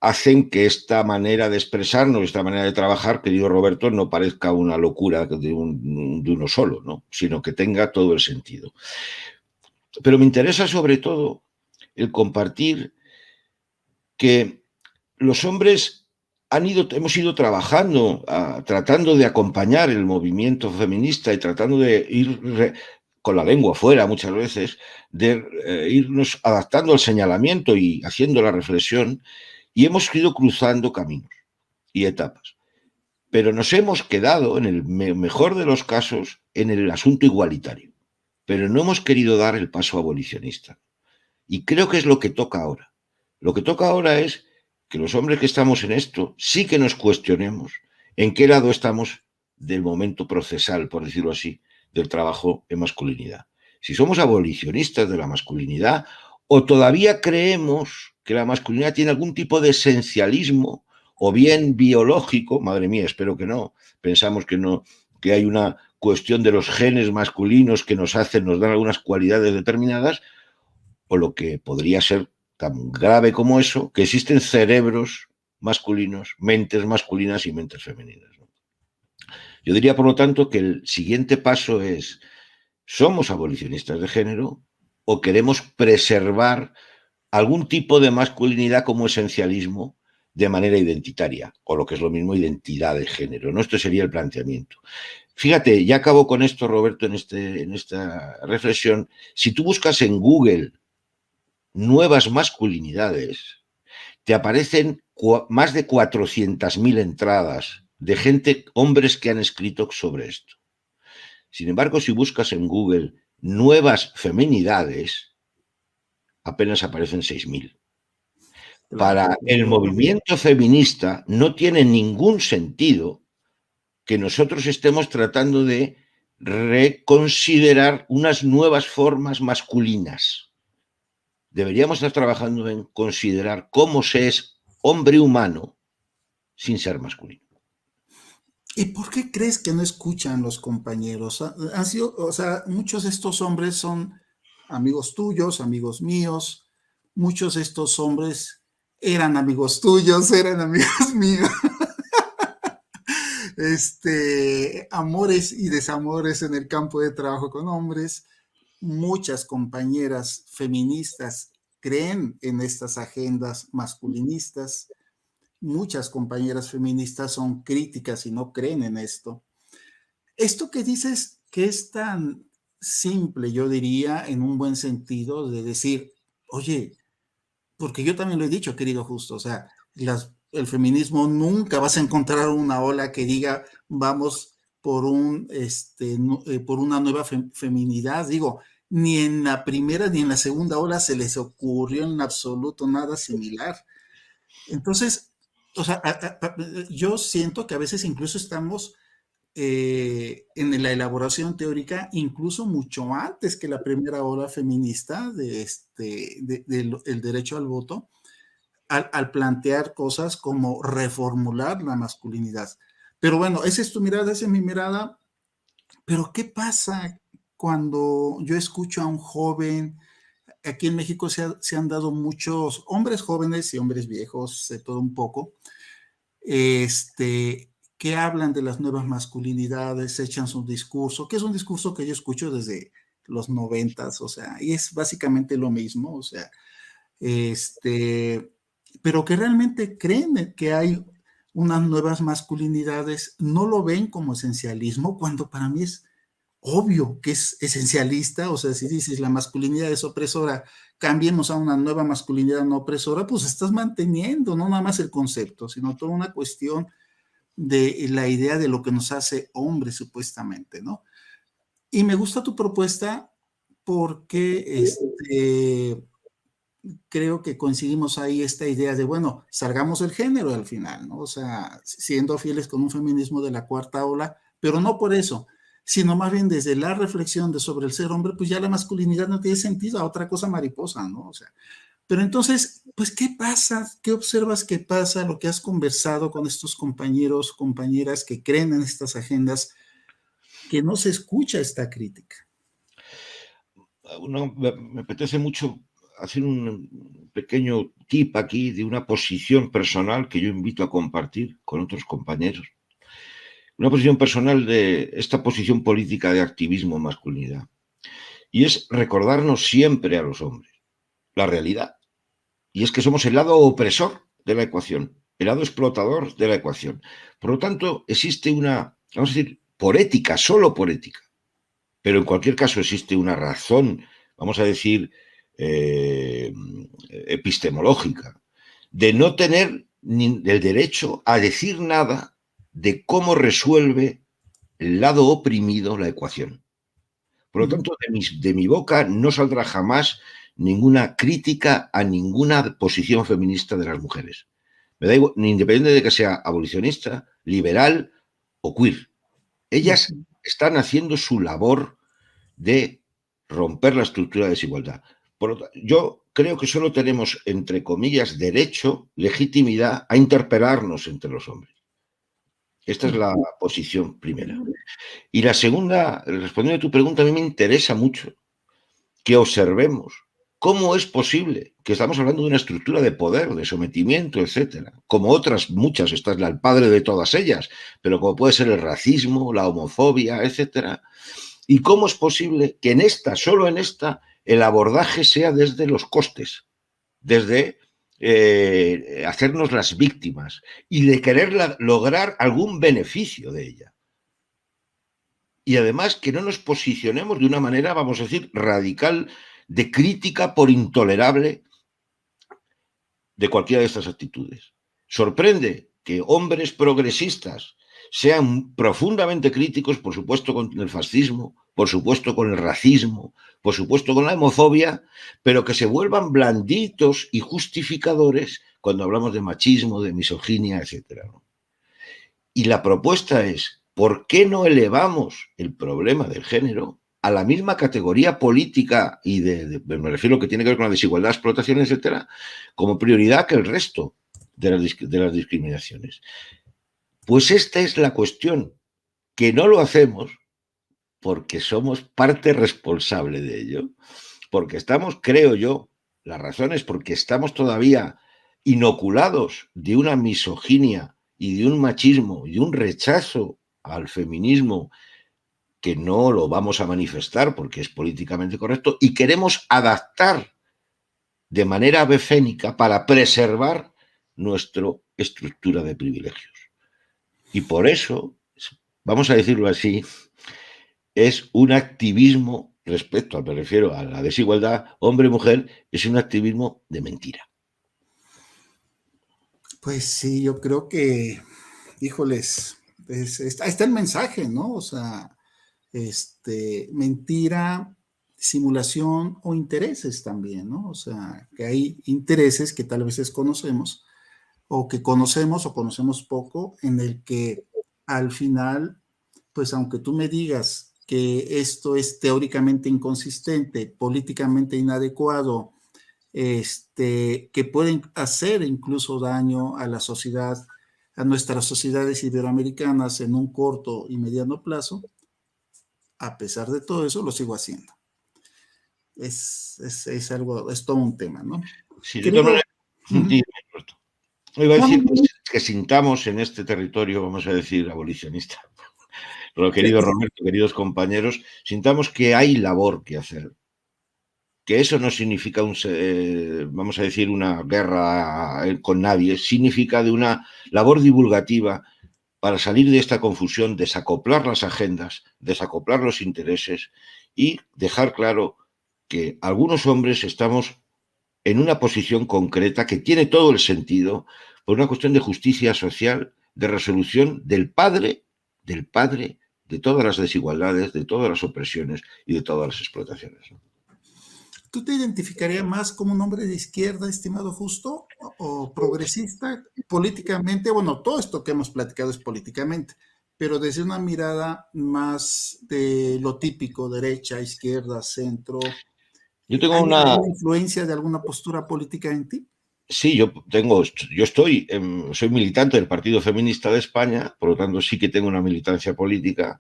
hacen que esta manera de expresarnos, esta manera de trabajar, querido Roberto, no parezca una locura de uno solo, ¿no? Sino que tenga todo el sentido. Pero me interesa sobre todo el compartir que los hombres hemos ido trabajando, tratando de acompañar el movimiento feminista y tratando de ir con la lengua fuera muchas veces, de irnos adaptando al señalamiento y haciendo la reflexión, y hemos ido cruzando caminos y etapas. Pero nos hemos quedado, en el mejor de los casos, en el asunto igualitario. Pero no hemos querido dar el paso abolicionista. Y creo que es lo que toca ahora. Lo que toca ahora es que los hombres que estamos en esto sí que nos cuestionemos en qué lado estamos del momento procesal, por decirlo así, del trabajo en masculinidad. Si somos abolicionistas de la masculinidad o todavía creemos que la masculinidad tiene algún tipo de esencialismo o bien biológico, madre mía, espero que no, pensamos que no, que hay una cuestión de los genes masculinos que nos dan algunas cualidades determinadas, o lo que podría ser tan grave como eso, que existen cerebros masculinos, mentes masculinas y mentes femeninas, ¿no? Yo diría, por lo tanto, que el siguiente paso es, ¿somos abolicionistas de género o queremos preservar algún tipo de masculinidad como esencialismo de manera identitaria, o lo que es lo mismo, identidad de género, ¿no? Esto sería el planteamiento. Fíjate, ya acabo con esto, Roberto, en esta reflexión. Si tú buscas en Google nuevas masculinidades, te aparecen más de 400.000 entradas de gente, hombres que han escrito sobre esto. Sin embargo, si buscas en Google nuevas feminidades, apenas aparecen 6.000. Claro. Para el movimiento feminista no tiene ningún sentido que nosotros estemos tratando de reconsiderar unas nuevas formas masculinas. Deberíamos estar trabajando en considerar cómo se es hombre humano sin ser masculino. ¿Y por qué crees que no escuchan los compañeros? Han sido, o sea, muchos de estos hombres son amigos tuyos, amigos míos. Muchos de estos hombres eran amigos tuyos, eran amigos míos. Amores y desamores en el campo de trabajo con hombres. Muchas compañeras feministas creen en estas agendas masculinistas. Muchas compañeras feministas son críticas y no creen en esto. Esto que dices que es tan simple, yo diría, en un buen sentido, de decir, oye, porque yo también lo he dicho, querido Justo, o sea, el feminismo nunca vas a encontrar una ola que diga, vamos por una nueva feminidad. Digo, ni en la primera ni en la segunda ola se les ocurrió en absoluto nada similar. Entonces, o sea, yo siento que a veces incluso estamos en la elaboración teórica, incluso mucho antes que la primera ola feminista el derecho al voto, al plantear cosas como reformular la masculinidad. Pero bueno, esa es tu mirada, esa es mi mirada. Pero ¿qué pasa cuando yo escucho a un joven? Aquí en México se han dado muchos hombres jóvenes y hombres viejos, de todo un poco, que hablan de las nuevas masculinidades, echan su discurso, que es un discurso que yo escucho desde los 90, o sea, y es básicamente lo mismo, o sea, pero que realmente creen que hay unas nuevas masculinidades, no lo ven como esencialismo, cuando para mí es obvio que es esencialista, o sea, si dices la masculinidad es opresora, cambiemos a una nueva masculinidad no opresora, pues estás manteniendo no nada más el concepto, sino toda una cuestión de la idea de lo que nos hace hombres supuestamente, ¿no? Y me gusta tu propuesta porque creo que coincidimos ahí esta idea de, bueno, salgamos del género al final, ¿no? O sea, siendo fieles con un feminismo de la cuarta ola, pero no por eso, sino más bien desde la reflexión de sobre el ser hombre, pues ya la masculinidad no tiene sentido, a otra cosa mariposa, ¿no? O sea, pero entonces, pues, ¿qué pasa? ¿Qué observas que pasa? Lo que has conversado con estos compañeros, compañeras que creen en estas agendas, que no se escucha esta crítica. Me apetece mucho hacer un pequeño tip aquí de una posición personal que yo invito a compartir con otros compañeros. Una posición personal de esta posición política de activismo masculinidad. Y es recordarnos siempre a los hombres la realidad. Y es que somos el lado opresor de la ecuación, el lado explotador de la ecuación. Por lo tanto, existe una, vamos a decir, por ética, solo por ética. Pero en cualquier caso existe una razón, vamos a decir, epistemológica, de no tener ni el derecho a decir nada de cómo resuelve el lado oprimido la ecuación. Por lo tanto, de mi boca no saldrá jamás ninguna crítica a ninguna posición feminista de las mujeres. Me da igual, independiente de que sea abolicionista, liberal o queer. Ellas están haciendo su labor de romper la estructura de desigualdad. Yo creo que solo tenemos, entre comillas, derecho, legitimidad a interpelarnos entre los hombres. Esta es la posición primera. Y la segunda, respondiendo a tu pregunta, a mí me interesa mucho que observemos cómo es posible que estamos hablando de una estructura de poder, de sometimiento, etcétera, como otras muchas, esta es el padre de todas ellas, pero como puede ser el racismo, la homofobia, etcétera, y cómo es posible que en esta, solo en esta, el abordaje sea desde los costes, desde hacernos las víctimas y de querer lograr algún beneficio de ella. Y además que no nos posicionemos de una manera, vamos a decir, radical de crítica por intolerable de cualquiera de estas actitudes. Sorprende que hombres progresistas sean profundamente críticos, por supuesto, con el fascismo, por supuesto, con el racismo, por supuesto, con la homofobia, pero que se vuelvan blanditos y justificadores cuando hablamos de machismo, de misoginia, etc. Y la propuesta es, ¿por qué no elevamos el problema del género a la misma categoría política y me refiero a lo que tiene que ver con la desigualdad, explotación, etcétera, como prioridad que el resto de las discriminaciones? Pues esta es la cuestión, que no lo hacemos porque somos parte responsable de ello, porque estamos, creo yo, la razón es porque estamos todavía inoculados de una misoginia y de un machismo y un rechazo al feminismo que no lo vamos a manifestar porque es políticamente correcto y queremos adaptar de manera befénica para preservar nuestra estructura de privilegios. Y por eso, vamos a decirlo así, es un activismo respecto, me refiero a la desigualdad hombre-mujer, es un activismo de mentira. Pues sí, yo creo que, híjoles, está el mensaje, ¿no? O sea, mentira, simulación o intereses también, ¿no? O sea, que hay intereses que tal vez desconocemos o que conocemos o conocemos poco, en el que al final, pues aunque tú me digas que esto es teóricamente inconsistente, políticamente inadecuado, que pueden hacer incluso daño a la sociedad, a nuestras sociedades iberoamericanas en un corto y mediano plazo. A pesar de todo eso, lo sigo haciendo. Es algo, es todo un tema, ¿no? Sí, de todas Querido, maneras, iba a no, no, decir no, que sintamos en este territorio, vamos a decir, abolicionista, pero que- querido Roberto, queridos compañeros, sintamos que hay labor que hacer, que eso no significa, vamos a decir, una guerra con nadie, significa de una labor divulgativa para salir de esta confusión, desacoplar las agendas, desacoplar los intereses y dejar claro que algunos hombres estamos en una posición concreta que tiene todo el sentido por una cuestión de justicia social, de resolución del padre de todas las desigualdades, de todas las opresiones y de todas las explotaciones. ¿tú te identificarías más como un hombre de izquierda, estimado Justo, o progresista políticamente? Bueno, todo esto que hemos platicado es políticamente, pero desde una mirada más de lo típico, derecha, izquierda, centro, Yo tengo ¿hay una, alguna influencia de alguna postura política en ti? sí, yo estoy, soy militante del Partido Feminista de España, por lo tanto sí que tengo una militancia política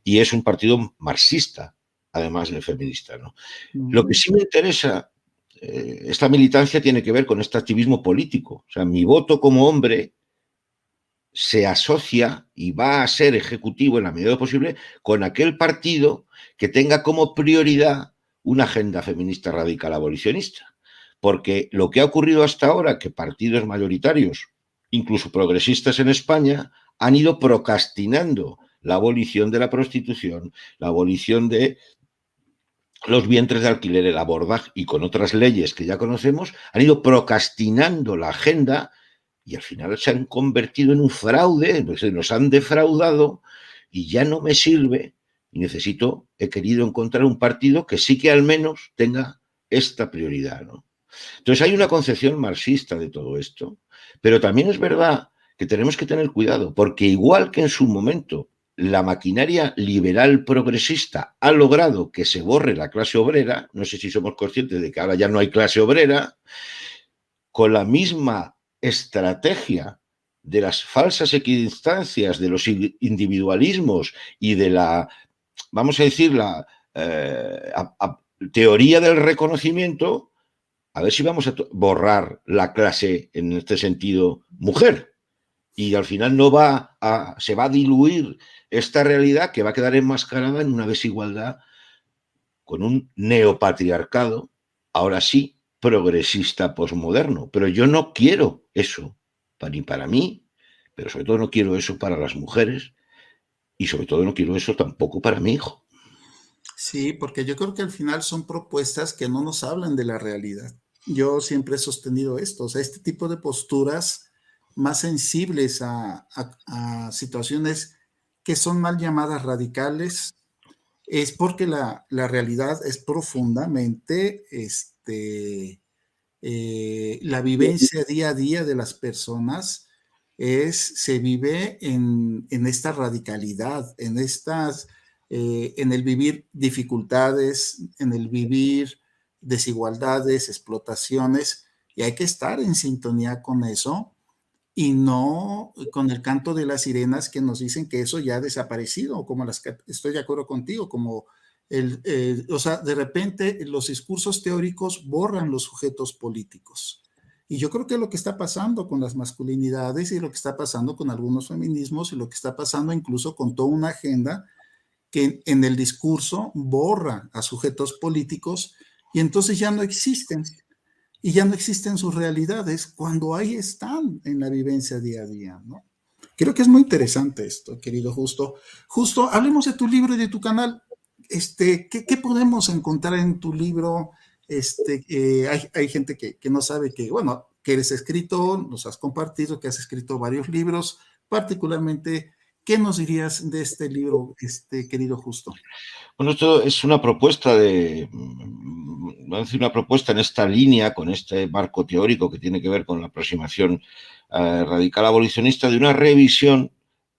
y es un partido marxista, además de feminista, ¿no? Lo que Mm. sí me interesa, esta militancia tiene que ver con este activismo político. O sea, mi voto como hombre se asocia y va a ser ejecutivo en la medida de lo posible con aquel partido que tenga como prioridad una agenda feminista radical abolicionista. Porque lo que ha ocurrido hasta ahora, que partidos mayoritarios, incluso progresistas en España, han ido procrastinando la abolición de la prostitución, la abolición de los vientres de alquiler, el abordaje y con otras leyes que ya conocemos, han ido procrastinando la agenda y al final se han convertido en un fraude, nos han defraudado y ya no me sirve y he querido encontrar un partido que sí que al menos tenga esta prioridad, ¿no? Entonces hay una concepción marxista de todo esto, pero también es verdad que tenemos que tener cuidado, porque igual que en su momento la maquinaria liberal progresista ha logrado que se borre la clase obrera, no sé si somos conscientes de que ahora ya no hay clase obrera, con la misma estrategia de las falsas equidistancias, de los individualismos y de la, vamos a decir, la teoría del reconocimiento, a ver si vamos a borrar la clase en este sentido mujer. Y al final se va a diluir esta realidad que va a quedar enmascarada en una desigualdad con un neopatriarcado, ahora sí, progresista posmoderno. Pero yo no quiero eso, ni para mí, pero sobre todo no quiero eso para las mujeres y sobre todo no quiero eso tampoco para mi hijo. Sí, porque yo creo que al final son propuestas que no nos hablan de la realidad. Yo siempre he sostenido esto, o sea, este tipo de posturas más sensibles a situaciones que son mal llamadas radicales, es porque la realidad es profundamente la vivencia día a día de las personas se vive en esta radicalidad, en el vivir dificultades, en el vivir desigualdades, explotaciones, y hay que estar en sintonía con eso y no con el canto de las sirenas que nos dicen que eso ya ha desaparecido, como estoy de acuerdo contigo, como o sea, de repente los discursos teóricos borran los sujetos políticos. Y yo creo que lo que está pasando con las masculinidades y lo que está pasando con algunos feminismos y lo que está pasando incluso con toda una agenda que en el discurso borra a sujetos políticos y entonces ya no existen y ya no existen sus realidades cuando ahí están en la vivencia día a día, ¿no? Creo que es muy interesante esto, querido Justo. Justo, hablemos de tu libro y de tu canal. ¿Qué podemos encontrar en tu libro? Hay gente que no sabe que, bueno, que eres escritor, nos has compartido que has escrito varios libros, particularmente, ¿qué nos dirías de este libro, querido Justo? Bueno, esto es una propuesta vamos a decir, una propuesta en esta línea, con este marco teórico que tiene que ver con la aproximación radical abolicionista, de una revisión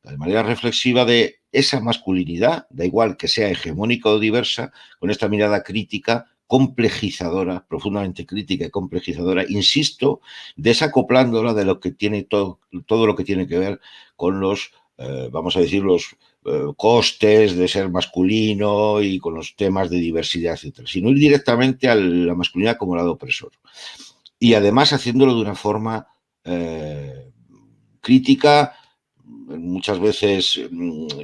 de manera reflexiva de esa masculinidad, da igual que sea hegemónica o diversa, con esta mirada crítica complejizadora, profundamente crítica y complejizadora, insisto, desacoplándola de lo que tiene todo lo que tiene que ver con los, vamos a decir, los costes de ser masculino y con los temas de diversidad, etcétera, sino ir directamente a la masculinidad como lado opresor. Y además haciéndolo de una forma crítica, muchas veces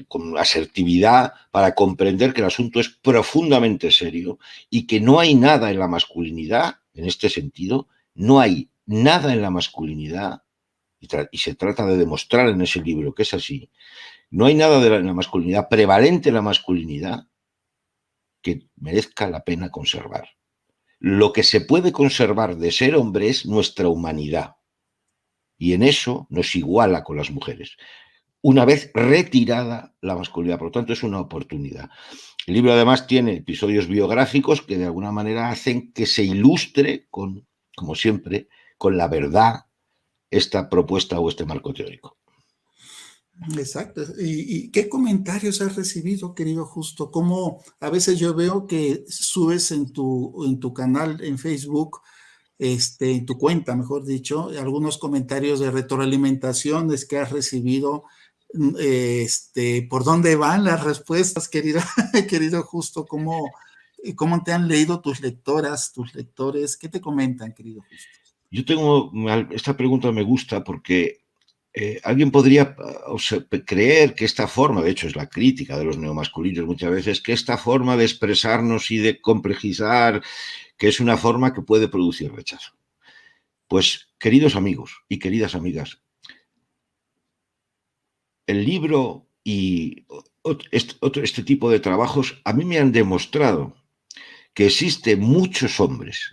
con asertividad, para comprender que el asunto es profundamente serio y que no hay nada en la masculinidad, en este sentido, no hay nada en la masculinidad, y se trata de demostrar en ese libro que es así, no hay nada en la masculinidad, prevalente en la masculinidad, que merezca la pena conservar. Lo que se puede conservar de ser hombre es nuestra humanidad, y en eso nos iguala con las mujeres, una vez retirada la masculinidad. Por lo tanto, es una oportunidad. El libro además tiene episodios biográficos que de alguna manera hacen que se ilustre con, como siempre, con la verdad esta propuesta o este marco teórico. Exacto. ¿Y qué comentarios has recibido, querido Justo? Como a veces yo veo que subes en tu canal en Facebook, en tu cuenta, mejor dicho, algunos comentarios de retroalimentaciones que has recibido. ¿Por dónde van las respuestas, querido, querido Justo? ¿Cómo te han leído tus lectoras, tus lectores? ¿Qué te comentan, querido Justo? Yo tengo, esta pregunta me gusta porque alguien podría creer que esta forma, de hecho es la crítica de los neomasculinos muchas veces, que esta forma de expresarnos y de complejizar, que es una forma que puede producir rechazo. Pues, queridos amigos y queridas amigas, el libro y este tipo de trabajos a mí me han demostrado que existen muchos hombres,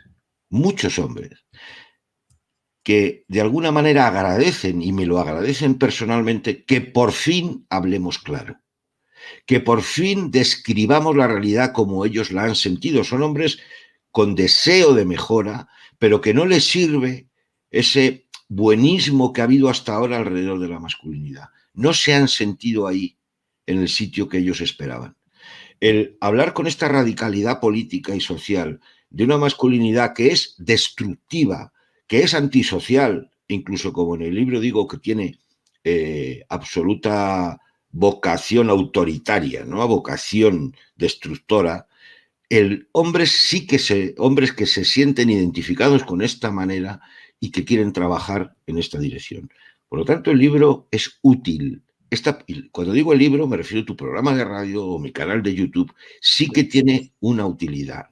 que de alguna manera agradecen, y me lo agradecen personalmente, que por fin hablemos claro, que por fin describamos la realidad como ellos la han sentido. Son hombres con deseo de mejora, pero que no les sirve ese buenismo que ha habido hasta ahora alrededor de la masculinidad. No se han sentido ahí, en el sitio que ellos esperaban. El hablar con esta radicalidad política y social de una masculinidad que es destructiva, que es antisocial, incluso como en el libro digo que tiene absoluta vocación autoritaria, ¿no? Vocación destructora, hombres que se sienten identificados con esta manera y que quieren trabajar en esta dirección. Por lo tanto, el libro es útil. Cuando digo el libro, me refiero a tu programa de radio o mi canal de YouTube, sí que tiene una utilidad.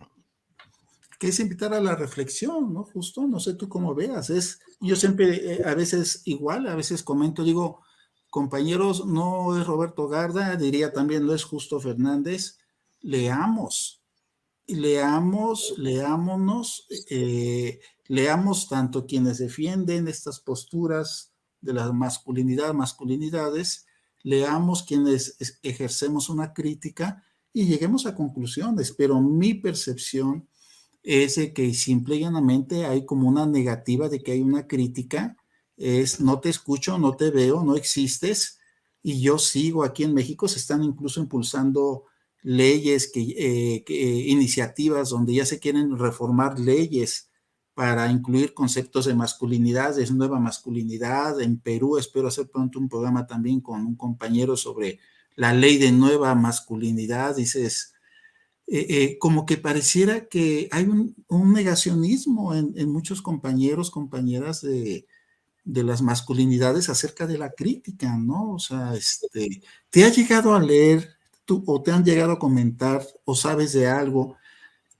Que es invitar a la reflexión, ¿no? Justo, no sé tú cómo veas. Yo siempre, a veces igual, a veces comento, digo, compañeros, no es Roberto Garda, diría también no es Justo Fernández, leamos, leámonos, leamos tanto quienes defienden estas posturas de la masculinidad, masculinidades, leamos quienes ejercemos una crítica y lleguemos a conclusiones, pero mi percepción es de que simple y llanamente hay como una negativa de que hay una crítica, es no te escucho, no te veo, no existes, y yo sigo aquí en México, se están incluso impulsando leyes, iniciativas donde ya se quieren reformar leyes para incluir conceptos de masculinidad, de nueva masculinidad. En Perú espero hacer pronto un programa también con un compañero sobre la ley de nueva masculinidad. Dices, como que pareciera que hay un negacionismo en muchos compañeros, compañeras de las masculinidades acerca de la crítica, ¿no? O sea, ¿te ha llegado a leer tú, o te han llegado a comentar o sabes de algo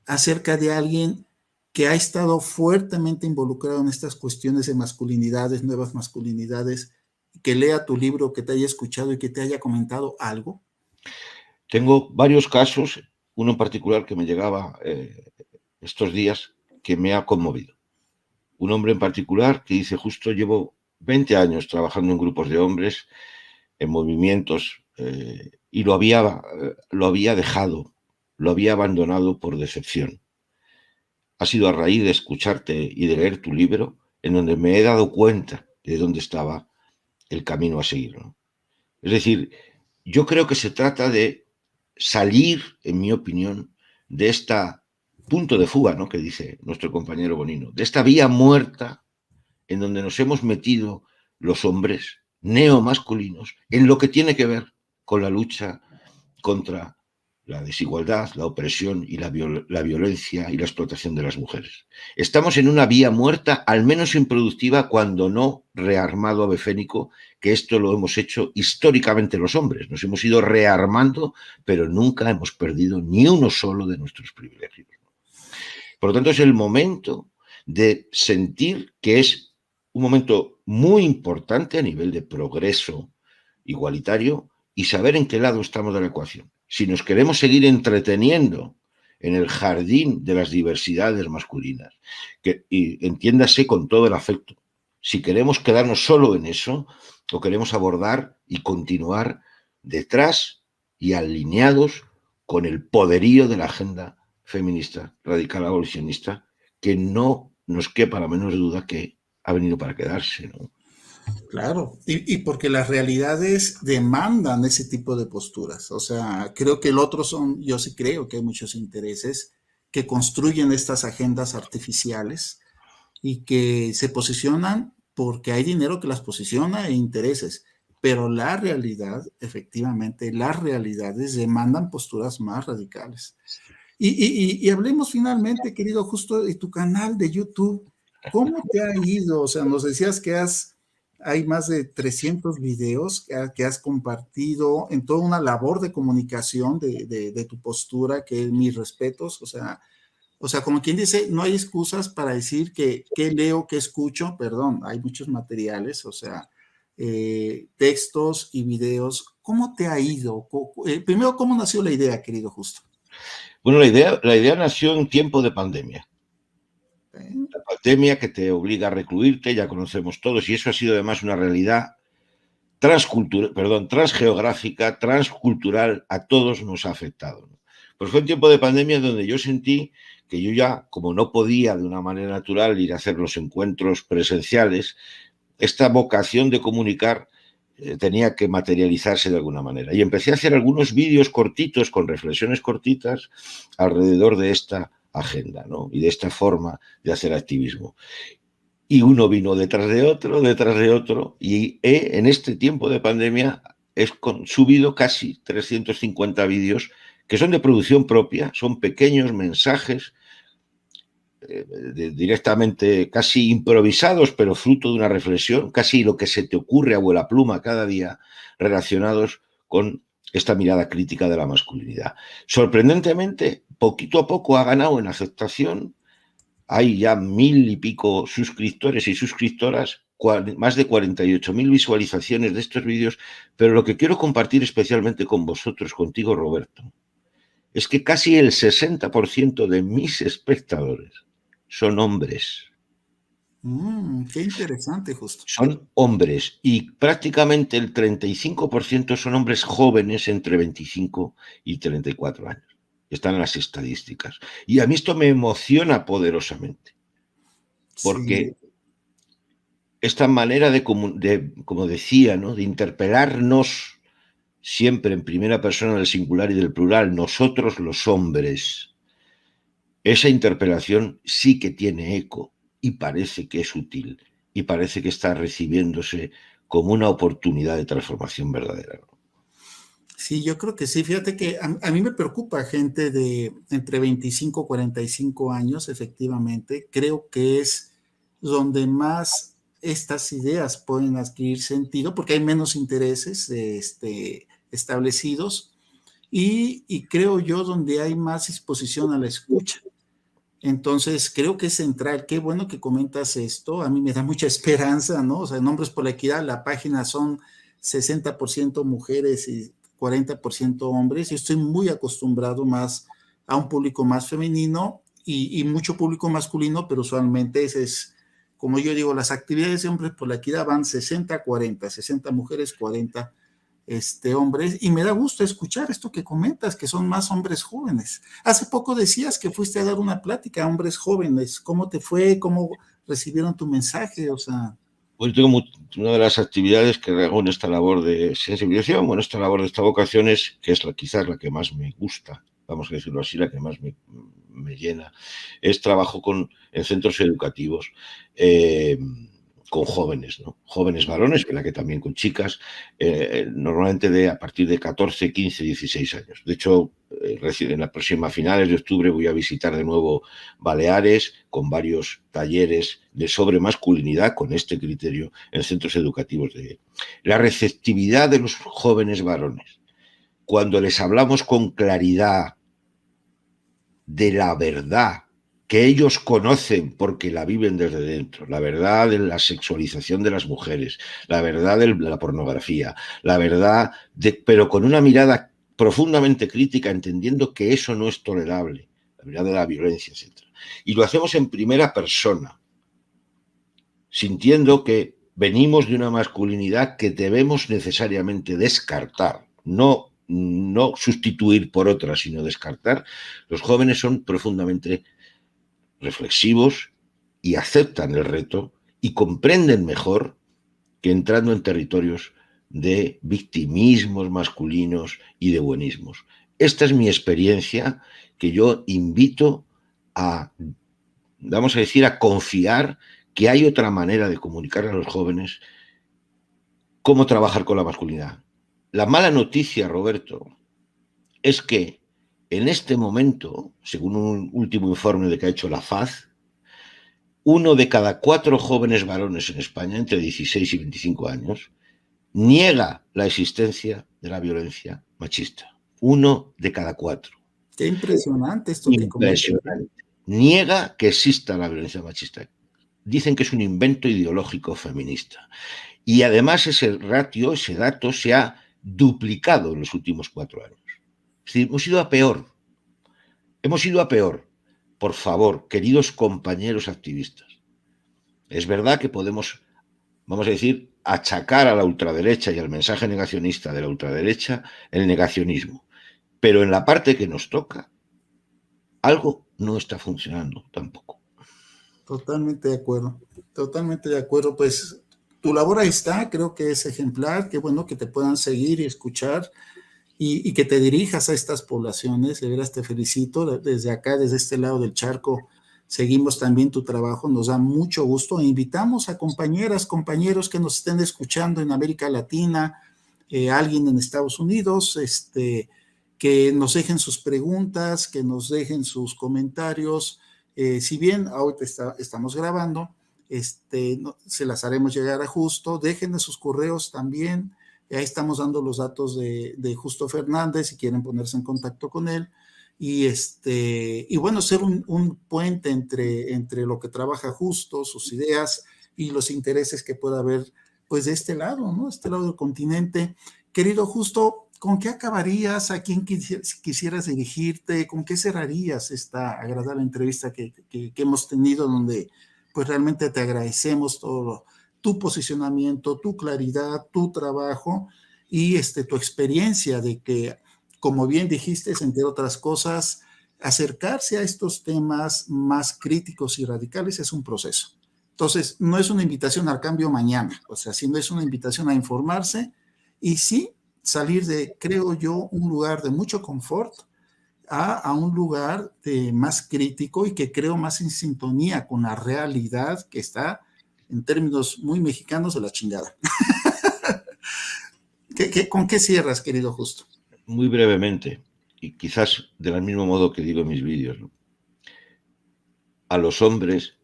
acerca de alguien que ha estado fuertemente involucrado en estas cuestiones de masculinidades, nuevas masculinidades, que lea tu libro, que te haya escuchado y que te haya comentado algo? Tengo varios casos, uno en particular que me llegaba estos días, que me ha conmovido. Un hombre en particular que dice, justo llevo 20 años trabajando en grupos de hombres, en movimientos, y lo había dejado, lo había abandonado por decepción. Ha sido a raíz de escucharte y de leer tu libro en donde me he dado cuenta de dónde estaba el camino a seguir, ¿no? Es decir, yo creo que se trata de salir, en mi opinión, de esta punto de fuga, ¿no?, que dice nuestro compañero Bonino, de esta vía muerta en donde nos hemos metido los hombres neomasculinos en lo que tiene que ver con la lucha contra la desigualdad, la opresión y la violencia y la explotación de las mujeres. Estamos en una vía muerta, al menos improductiva, cuando no rearmado ave fénico, que esto lo hemos hecho históricamente los hombres. Nos hemos ido rearmando, pero nunca hemos perdido ni uno solo de nuestros privilegios. Por lo tanto, es el momento de sentir que es un momento muy importante a nivel de progreso igualitario y saber en qué lado estamos de la ecuación. Si nos queremos seguir entreteniendo en el jardín de las diversidades masculinas, y entiéndase con todo el afecto, si queremos quedarnos solo en eso, o queremos abordar y continuar detrás y alineados con el poderío de la agenda feminista, radical, abolicionista, que no nos quepa la menor duda que ha venido para quedarse, ¿no? Claro, y porque las realidades demandan ese tipo de posturas. O sea, creo que el otro son, yo sí creo que hay muchos intereses que construyen estas agendas artificiales y que se posicionan porque hay dinero que las posiciona e intereses. Pero la realidad, efectivamente, las realidades demandan posturas más radicales. Y hablemos finalmente, querido, justo de tu canal de YouTube. ¿Cómo te ha ido? O sea, nos decías que hay más de 300 videos que has compartido en toda una labor de comunicación de tu postura, que mis respetos. O sea, como quien dice, no hay excusas para decir que leo, que escucho, perdón, hay muchos materiales, o sea, textos y videos. ¿Cómo te ha ido? Primero, ¿cómo nació la idea, querido Justo? Bueno, la idea nació en tiempo de pandemia. ¿Eh? La pandemia que te obliga a recluirte, ya conocemos todos, y eso ha sido además una realidad transgeográfica, transcultural, a todos nos ha afectado, ¿no? Pues fue un tiempo de pandemia donde yo sentí que yo ya, como no podía de una manera natural ir a hacer los encuentros presenciales, esta vocación de comunicar tenía que materializarse de alguna manera. Y empecé a hacer algunos vídeos cortitos, con reflexiones cortitas, alrededor de esta agenda, ¿no?, y de esta forma de hacer activismo. Y uno vino detrás de otro, y en este tiempo de pandemia he subido casi 350 vídeos que son de producción propia, son pequeños mensajes directamente casi improvisados, pero fruto de una reflexión, casi lo que se te ocurre a vuela pluma cada día, relacionados con esta mirada crítica de la masculinidad. Sorprendentemente, poquito a poco ha ganado en aceptación. Hay ya 1000 y pico suscriptores y suscriptoras, más de 48.000 visualizaciones de estos vídeos, pero lo que quiero compartir especialmente con vosotros, contigo, Roberto, es que casi el 60% de mis espectadores son hombres. Qué interesante, Justo. Son hombres, y prácticamente el 35% son hombres jóvenes entre 25 y 34 años. Están en las estadísticas. Y a mí esto me emociona poderosamente, Sí, porque esta manera como decía, ¿no?, de interpelarnos siempre en primera persona del singular y del plural, nosotros los hombres, esa interpelación sí que tiene eco y parece que es útil y parece que está recibiéndose como una oportunidad de transformación verdadera, ¿no? sí, yo creo que sí. Fíjate que a mí me preocupa gente de entre 25 y 45 años, efectivamente. Creo que es donde más estas ideas pueden adquirir sentido, porque hay menos intereses establecidos y creo yo donde hay más disposición a la escucha. Entonces, creo que es central. Qué bueno que comentas esto. A mí me da mucha esperanza, ¿no? O sea, en Hombres por la Equidad, la página son 60% mujeres y 40% hombres. Yo estoy muy acostumbrado más a un público más femenino y mucho público masculino, pero usualmente ese es, como yo digo, las actividades de Hombres por la Equidad van 60-40, 60 mujeres, 40 hombres, y me da gusto escuchar esto que comentas, que son más hombres jóvenes. Hace poco decías que fuiste a dar una plática a hombres jóvenes. ¿Cómo te fue? ¿Cómo recibieron tu mensaje? O sea... Pues tengo una de las actividades que hago en esta labor de sensibilización, bueno, esta labor de esta vocación es, que es quizás la que más me gusta, vamos a decirlo así, la que más me me llena, es trabajo en centros educativos, con jóvenes, ¿no? Jóvenes varones, ¿verdad? Que también con chicas, normalmente a partir de 14, 15, 16 años. De hecho, en las próximas finales de octubre voy a visitar de nuevo Baleares con varios talleres sobre masculinidad con este criterio en centros educativos. La receptividad de los jóvenes varones, cuando les hablamos con claridad de la verdad que ellos conocen porque la viven desde dentro, la verdad de la sexualización de las mujeres, la verdad de la pornografía, la verdad pero con una mirada profundamente crítica, entendiendo que eso no es tolerable, la mirada de la violencia, etc. Y lo hacemos en primera persona, sintiendo que venimos de una masculinidad que debemos necesariamente descartar, no sustituir por otra, sino descartar. Los jóvenes son profundamente reflexivos y aceptan el reto y comprenden mejor que entrando en territorios de victimismos masculinos y de buenismos. Esta es mi experiencia que yo invito a, vamos a decir, a confiar que hay otra manera de comunicar a los jóvenes cómo trabajar con la masculinidad. La mala noticia, Roberto, es que en este momento, según un último informe de que ha hecho la FAZ, 1 de cada 4 jóvenes varones en España, entre 16 y 25 años, niega la existencia de la violencia machista. 1 de cada 4. Qué impresionante esto que comentas. Impresionante. Niega que exista la violencia machista. Dicen que es un invento ideológico feminista. Y además ese ratio, ese dato, se ha duplicado en los últimos 4 años. Es decir, hemos ido a peor. Hemos ido a peor. Por favor, queridos compañeros activistas, es verdad que podemos, vamos a decir, achacar a la ultraderecha y al mensaje negacionista de la ultraderecha el negacionismo, pero en la parte que nos toca, algo no está funcionando tampoco. Totalmente de acuerdo, totalmente de acuerdo. Pues tu labor ahí está, creo que es ejemplar, qué bueno que te puedan seguir y escuchar y que te dirijas a estas poblaciones. De veras te felicito, desde acá, desde este lado del charco, seguimos también tu trabajo, nos da mucho gusto e invitamos a compañeras, compañeros que nos estén escuchando en América Latina, alguien en Estados Unidos, que nos dejen sus preguntas, que nos dejen sus comentarios. Si bien ahorita estamos grabando, se las haremos llegar a Justo, déjenme sus correos también, ahí estamos dando los datos de Justo Fernández si quieren ponerse en contacto con él, y bueno, ser un puente entre lo que trabaja Justo, sus ideas y los intereses que pueda haber pues de este lado, ¿no? Este lado del continente. Querido Justo, ¿con qué acabarías? ¿A quién quisieras dirigirte? ¿Con qué cerrarías esta agradable entrevista que hemos tenido, donde pues realmente te agradecemos todo tu posicionamiento, tu claridad, tu trabajo y tu experiencia de que, como bien dijiste, entre otras cosas, acercarse a estos temas más críticos y radicales es un proceso. Entonces, no es una invitación al cambio mañana, o sea, sino es una invitación a informarse y sí, salir de, creo yo, un lugar de mucho confort a un lugar más crítico y que creo más en sintonía con la realidad que está, en términos muy mexicanos, de la chingada. ¿Con qué cierras, querido Justo? Muy brevemente, y quizás del mismo modo que digo en mis vídeos, ¿no? A los hombres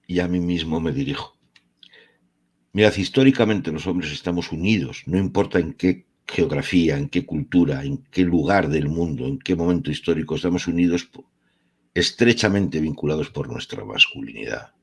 y a mí mismo me dirijo. Mirad, históricamente los hombres estamos unidos, no importa en qué geografía, en qué cultura, en qué lugar del mundo, en qué momento histórico, estamos unidos, estrechamente vinculados por nuestra masculinidad.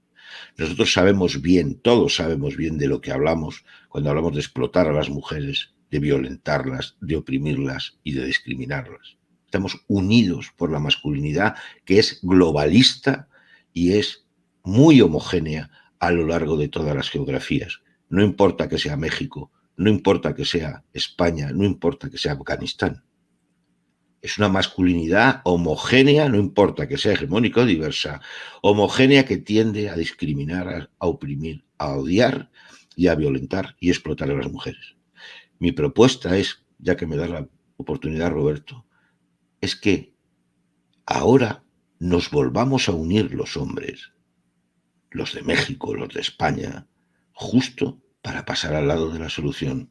Nosotros sabemos bien, todos sabemos bien de lo que hablamos cuando hablamos de explotar a las mujeres, de violentarlas, de oprimirlas y de discriminarlas. Estamos unidos por la masculinidad que es globalista y es muy homogénea a lo largo de todas las geografías. No importa que sea México, no importa que sea España, no importa que sea Afganistán. Es una masculinidad homogénea, no importa que sea hegemónica o diversa, homogénea que tiende a discriminar, a oprimir, a odiar y a violentar y explotar a las mujeres. Mi propuesta es, ya que me das la oportunidad, Roberto, es que ahora nos volvamos a unir los hombres, los de México, los de España, justo para pasar al lado de la solución.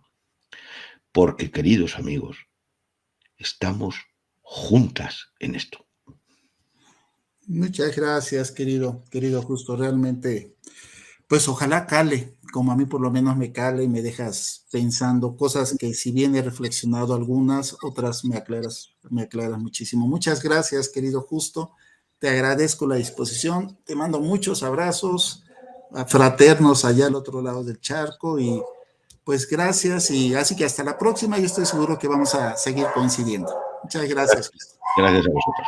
Porque, queridos amigos, estamos juntas en esto. Muchas gracias, querido Justo. Realmente, pues ojalá cale, como a mí por lo menos me cale y me dejas pensando cosas que si bien he reflexionado algunas, otras me aclaras muchísimo. Muchas gracias, querido Justo. Te agradezco la disposición. Te mando muchos abrazos fraternos allá al otro lado del charco y pues gracias y así que hasta la próxima y estoy seguro que vamos a seguir coincidiendo. Muchas gracias, Justo. Gracias a vosotros.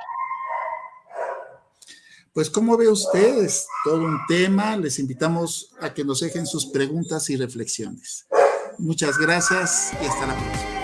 Pues como ve usted, es todo un tema. Les invitamos a que nos dejen sus preguntas y reflexiones. Muchas gracias y hasta la próxima.